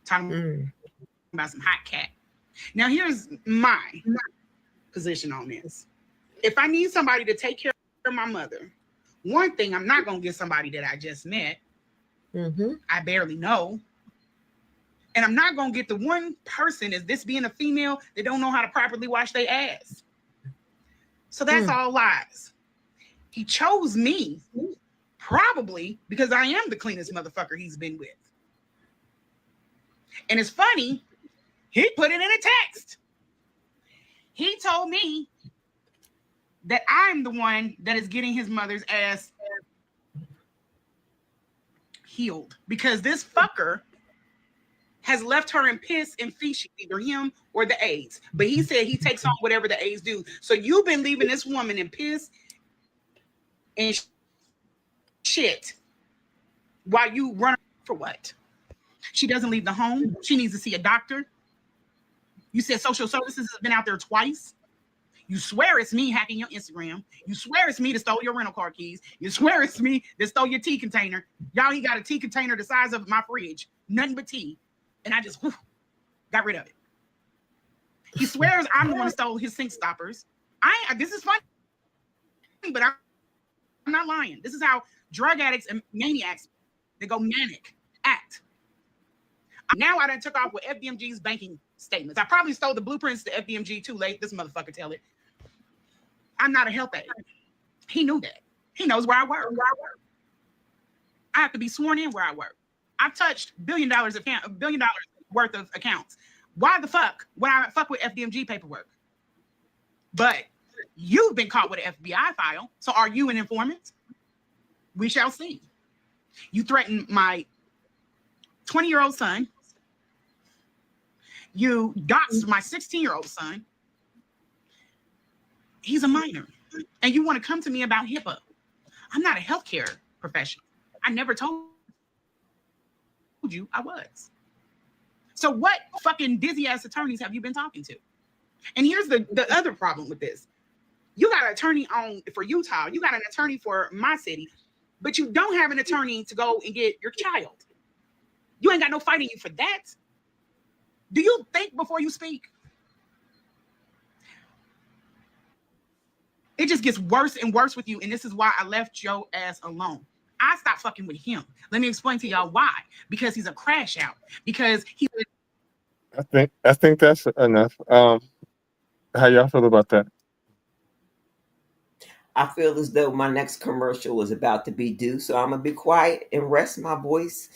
Talking about some hot cat. Now here's my position on this. If I need somebody to take care of my mother, one thing, I'm not going to get somebody that I just met. I barely know. And I'm not going to get the one person, is this being a female, that don't know how to properly wash their ass. So that's all lies. He chose me probably because I am the cleanest motherfucker he's been with. And it's funny, he put it in a text. He told me that I'm the one that is getting his mother's ass healed because this fucker has left her in piss and feces, either him or the AIDS. But he said he takes on whatever the AIDS do. So you've been leaving this woman in piss and shit while you run for what? She doesn't leave the home. She needs to see a doctor. You said social services has been out there twice. You swear it's me hacking your Instagram. You swear it's me that stole your rental car keys. You swear it's me that stole your tea container. Y'all, he got a tea container the size of my fridge. Nothing but tea. And I just got rid of it. He swears I'm the one who stole his sink stoppers. This is funny, but I'm not lying. This is how drug addicts and maniacs, they go manic, act. Now I done took off with FDMG's banking statements. I probably stole the blueprints to FDMG too late. This motherfucker tell it. I'm not a health aide. He knew that. He knows where I work. I have to be sworn in where I work. I've touched $1 billion worth of accounts. Why the fuck would I fuck with FDMG paperwork? But you've been caught with an FBI file. So are you an informant? We shall see. You threatened my 20-year-old son. You doxed my 16-year-old son. He's a minor. And you want to come to me about HIPAA. I'm not a healthcare professional. I never told you I was. So what fucking dizzy ass attorneys have you been talking to? And here's the other problem with this. You got an attorney for Utah. You got an attorney for my city, but you don't have an attorney to go and get your child. You ain't got no fight in you for that. Do you think before you speak? It just gets worse and worse with you. And this is why I left your ass alone. I stopped fucking with him. Let me explain to y'all why. Because he's a crash out. Because he was. I think that's enough. How y'all feel about that? I feel as though my next commercial is about to be due, so I'm gonna be quiet and rest my voice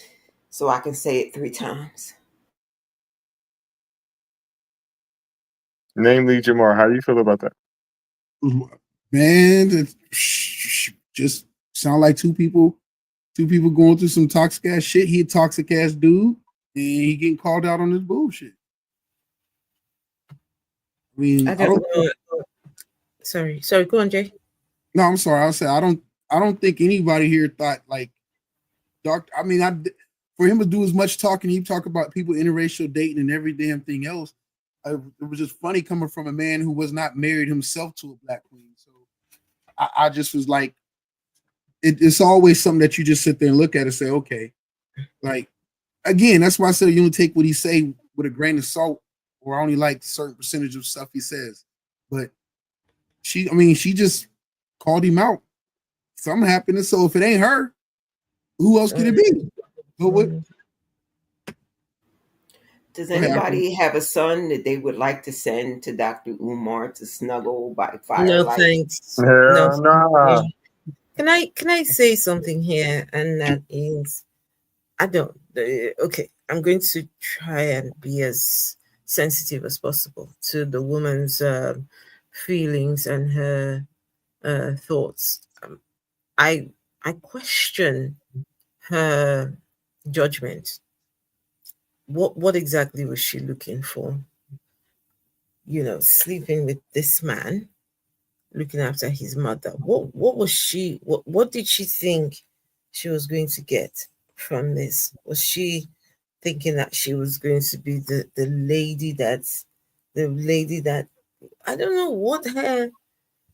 so I can say it 3 times. Namely, Jamar, how do you feel about that? Man, it just sound like two people going through some toxic ass shit. He a toxic ass dude, and he getting called out on this bullshit. I mean, I don't know. Sorry, go on, Jay. No, I'm sorry. I'll say I don't think anybody here thought like Doctor. I mean, for him to do as much talking, he talk about people interracial dating and every damn thing else. It was just funny coming from a man who was not married himself to a black queen. So I just was like, it's always something that you just sit there and look at and say, okay, like again, that's why I said you don't take what he say with a grain of salt, or only like a certain percentage of stuff he says. But she just called him out. Something happened. So if it ain't her, who else could it be? But what? Does anybody have a son that they would like to send to Dr. Umar to snuggle by firelight? No thanks. No. Can I say something here? And that is, okay, I'm going to try and be as sensitive as possible to the woman's feelings and her thoughts. I question her judgment. What exactly was she looking for? Sleeping with this man, looking after his mother. What was she? What did she think she was going to get from this? Was she thinking that she was going to be the lady that I don't know what her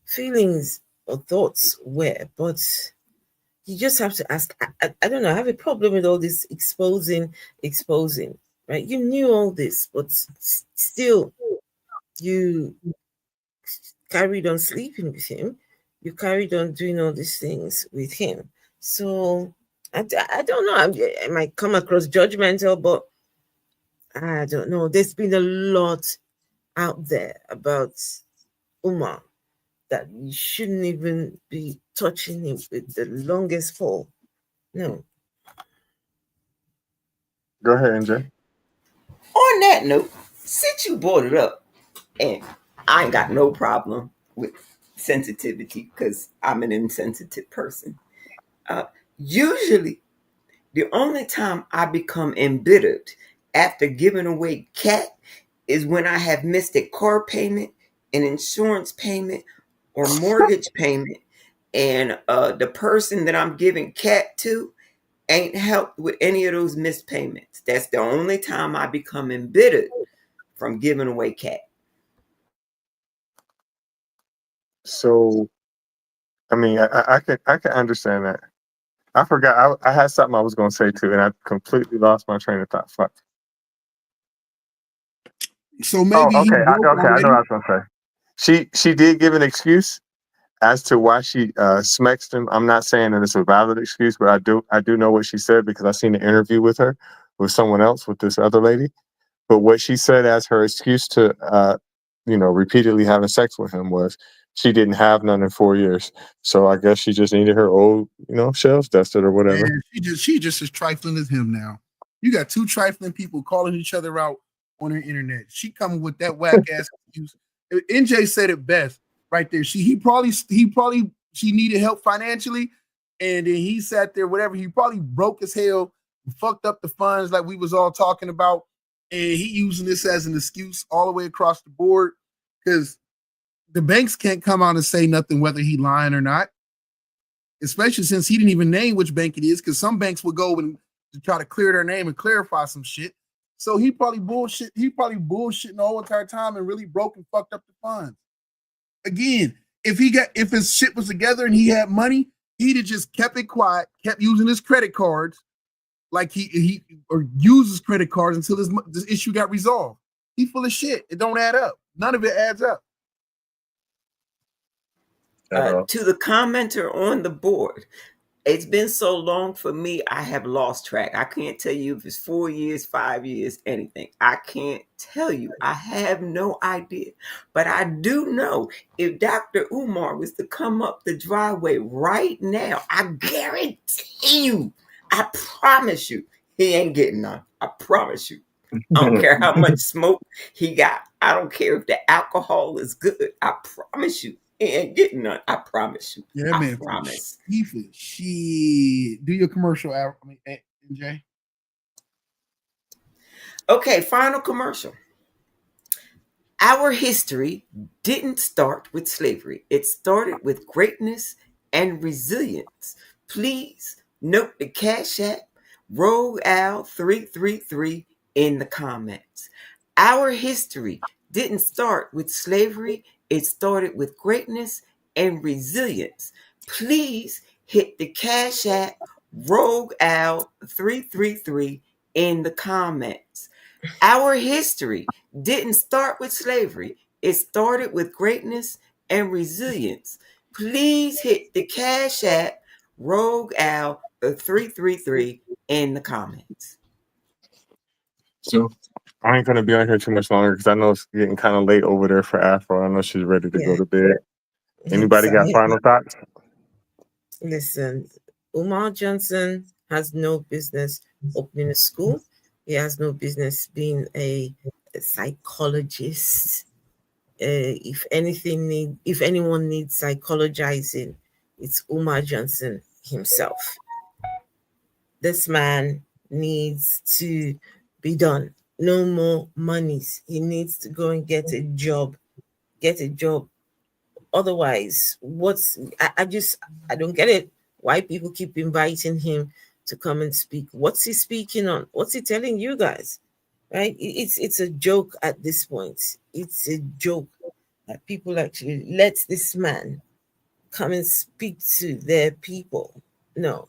feelings or thoughts were, but you just have to ask. I don't know. I have a problem with all this exposing, right? You knew all this, but still you carried on sleeping with him. You carried on doing all these things with him. So I don't know. I might come across judgmental, but I don't know. There's been a lot out there about Umar that you shouldn't even be touching him with the longest pole. No. Go ahead, NJ. On that note, since you brought it up, and I ain't got no problem with sensitivity because I'm an insensitive person. Usually The only time I become embittered after giving away cat is when I have missed a car payment, an insurance payment, or mortgage payment, and the person that I'm giving cat to ain't helped with any of those missed payments. That's the only time I become embittered from giving away cat. So, I mean, I can understand that. I forgot. I had something I was going to say too, and I completely lost my train of thought. Fuck. So maybe okay. he broke Okay, I know what I already. was going to say. She did give an excuse as to why she smexed him. I'm not saying that it's a valid excuse, but I do know what she said because I seen an interview with her with someone else, with this other lady. But what she said as her excuse to repeatedly having sex with him was she didn't have none in 4 years. So I guess she just needed her old, shelves dusted or whatever. Man, she just as trifling as him now. You got two trifling people calling each other out on the internet. She coming with that whack ass excuse. NJ said it best right there. She needed help financially, and then he sat there, whatever. He probably broke as hell, fucked up the funds like we was all talking about, and he using this as an excuse all the way across the board because the banks can't come out and say nothing whether he lying or not. Especially since he didn't even name which bank it is, because some banks will go and to try to clear their name and clarify some shit. So he probably bullshit. He probably bullshitting the whole entire time and really broke and fucked up the funds. Again, if his shit was together and he had money, he'd have just kept it quiet, kept using his credit cards, like he or uses credit cards until this issue got resolved. He full of shit. It don't add up. None of it adds up. To the commenter on the board, it's been so long for me, I have lost track. I can't tell you if it's 4 years, 5 years, anything. I can't tell you. I have no idea. But I do know if Dr. Umar was to come up the driveway right now, I guarantee you, I promise you, he ain't getting none. I promise you. I don't care how much smoke he got. I don't care if the alcohol is good. I promise you. He ain't getting none. I promise you. Yeah, man. Promise. She do your commercial. NJ. Okay, final commercial. Our history didn't start with slavery. It started with greatness and resilience. Please note the Cash App, Rogue Al 333 in the comments. Our history didn't start with slavery. It started with greatness and resilience. Please hit the Cash App, Rogue Al 333 in the comments. Our history didn't start with slavery. It started with greatness and resilience. Please hit the Cash App, Rogue Al 333 in the comments. So I ain't gonna be on here too much longer because I know it's getting kind of late over there for Afro. I know she's ready to go to bed. Anybody got final thoughts? Listen, Umar Johnson has no business opening a school. He has no business being a psychologist. If anyone needs psychologizing, it's Umar Johnson himself. This man needs to be done. No more monies. He needs to go and get a job. Otherwise, I don't get it. Why people keep inviting him to come and speak? What's he speaking on? What's he telling you guys? Right? It's a joke at this point. It's a joke that people actually let this man come and speak to their people. No,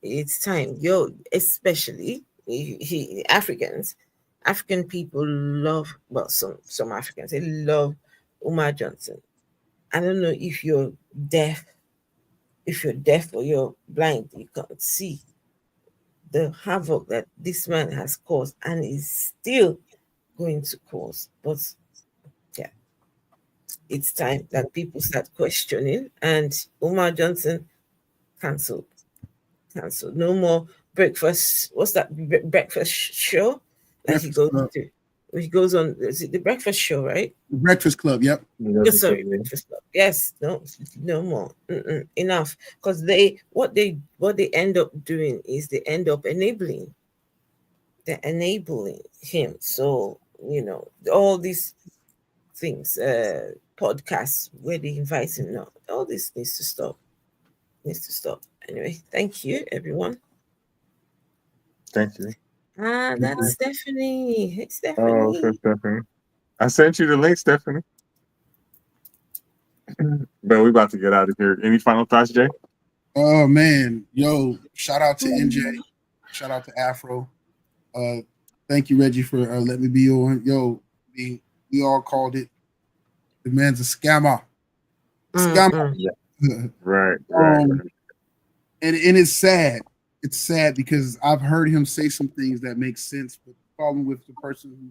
it's time. Especially African people love, well, some Africans, they love Umar Johnson. I don't know if you're deaf, or you're blind, you can't see the havoc that this man has caused and is still going to cause. But yeah, it's time that people start questioning. And Umar Johnson cancelled. No more breakfast. What's that breakfast show that he goes to? Which goes on, is it the Breakfast Show, right? Breakfast Club. Yep. Yes, sorry, Breakfast Club. Yes, no more. Enough. Because what they end up doing is they end up enabling. They're enabling him. So all these things, podcasts where they invite him. No, all this needs to stop. Needs to stop. Anyway, thank you, everyone. Thank you. That's Stephanie. Hey, Oh, Stephanie. okay, Stephanie. I sent you the link, Stephanie. But we about to get out of here. Any final thoughts, Jay? Oh man, yo! Shout out to NJ. Shout out to Afro. Thank you, Reggie, for letting me be on. Yo, we all called it. The man's a scammer. Scammer. Right. And it's sad. It's sad because I've heard him say some things that make sense, but the problem with the person who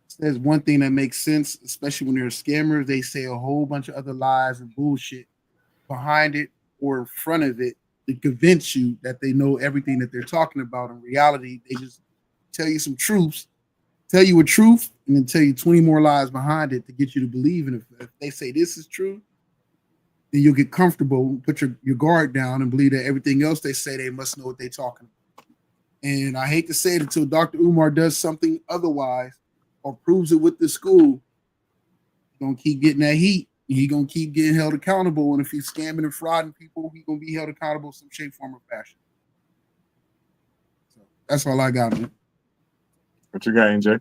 says one thing that makes sense, especially when they're scammers, they say a whole bunch of other lies and bullshit behind it or in front of it to convince you that they know everything that they're talking about. In reality, they just tell you some truths, tell you a truth, and then tell you 20 more lies behind it to get you to believe. And if they say this is true, then you'll get comfortable, put your guard down, and believe that everything else they say, they must know what they're talking about. And I hate to say it until Dr. Umar does something otherwise or proves it with the school, he's going to keep getting that heat. He's going to keep getting held accountable. And if he's scamming and frauding people, he's going to be held accountable in some shape, form, or fashion. So that's all I got, man. What you got, NJ?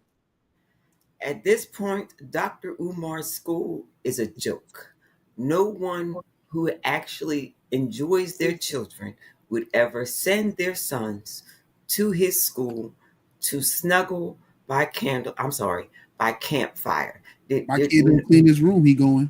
At this point, Dr. Umar's school is a joke. No one who actually enjoys their children would ever send their sons to his school to snuggle by campfire. My kid don't clean his room, he going.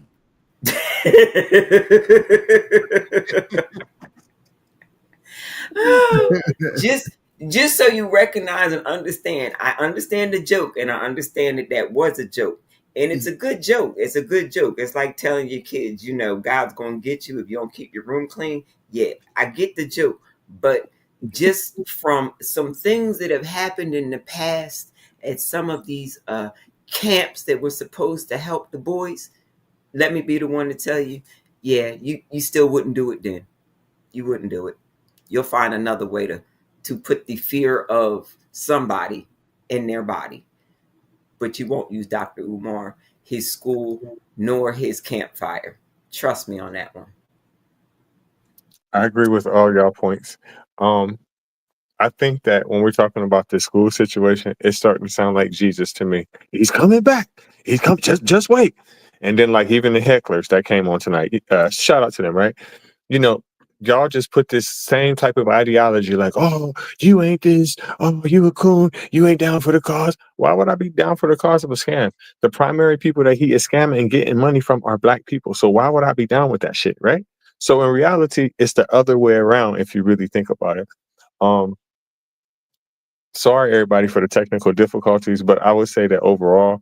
just so you recognize and understand, I understand the joke, and I understand that was a joke, and it's a good joke. It's a good joke. It's like telling your kids, God's gonna get you if you don't keep your room clean. Yeah, I get the joke, but just from some things that have happened in the past at some of these camps that were supposed to help the boys, let me be the one to tell you, yeah, you still wouldn't do it then. You wouldn't do it. You'll find another way to put the fear of somebody in their body. But you won't use Dr. Umar, his school, nor his campfire. Trust me on that one. I agree with all y'all points. I think that when we're talking about the school situation, it's starting to sound like Jesus to me. He's coming back. He's come. Just wait. And then, like, even the hecklers that came on tonight, shout out to them, right? Y'all just put this same type of ideology, like, oh, you ain't this, oh, you a coon, you ain't down for the cause. Why would I be down for the cause of a scam? The primary people that he is scamming and getting money from are Black people. So why would I be down with that shit, right? So in reality, it's the other way around if you really think about it. Sorry, everybody, for the technical difficulties, but I would say that overall,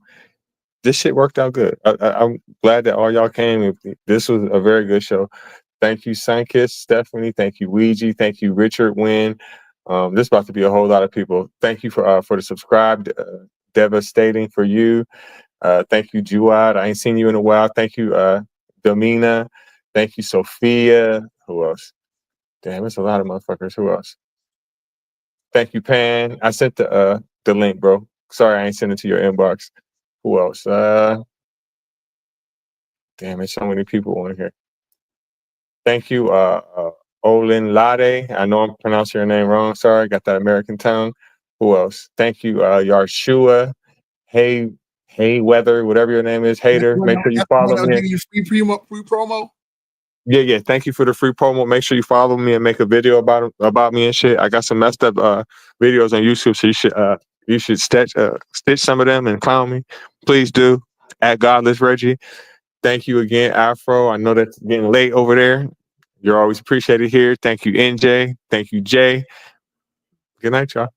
this shit worked out good. I'm glad that all y'all came. This was a very good show. Thank you, Sankis, Stephanie. Thank you, Ouija. Thank you, Richard Wynn. This is about to be a whole lot of people. Thank you for the subscribe. Devastating for you. Thank you, Juad. I ain't seen you in a while. Thank you, Domina. Thank you, Sophia. Who else? Damn, it's a lot of motherfuckers. Who else? Thank you, Pan. I sent the link, bro. Sorry, I ain't sent it to your inbox. Who else? Damn, there's so many people on here. Thank you, Olin Lade. I know I'm pronouncing your name wrong. Sorry, got that American tongue. Who else? Thank you, Yarshua. Hey, Weather, whatever your name is, Hater. Make sure you follow me. Giving you free promo. Yeah. Thank you for the free promo. Make sure you follow me and make a video about me and shit. I got some messed up videos on YouTube, so you should stitch some of them and clown me. Please do. At Godless Reggie. Thank you again, Afro. I know that's getting late over there. You're always appreciated here. Thank you, NJ. Thank you, Jay. Good night, y'all.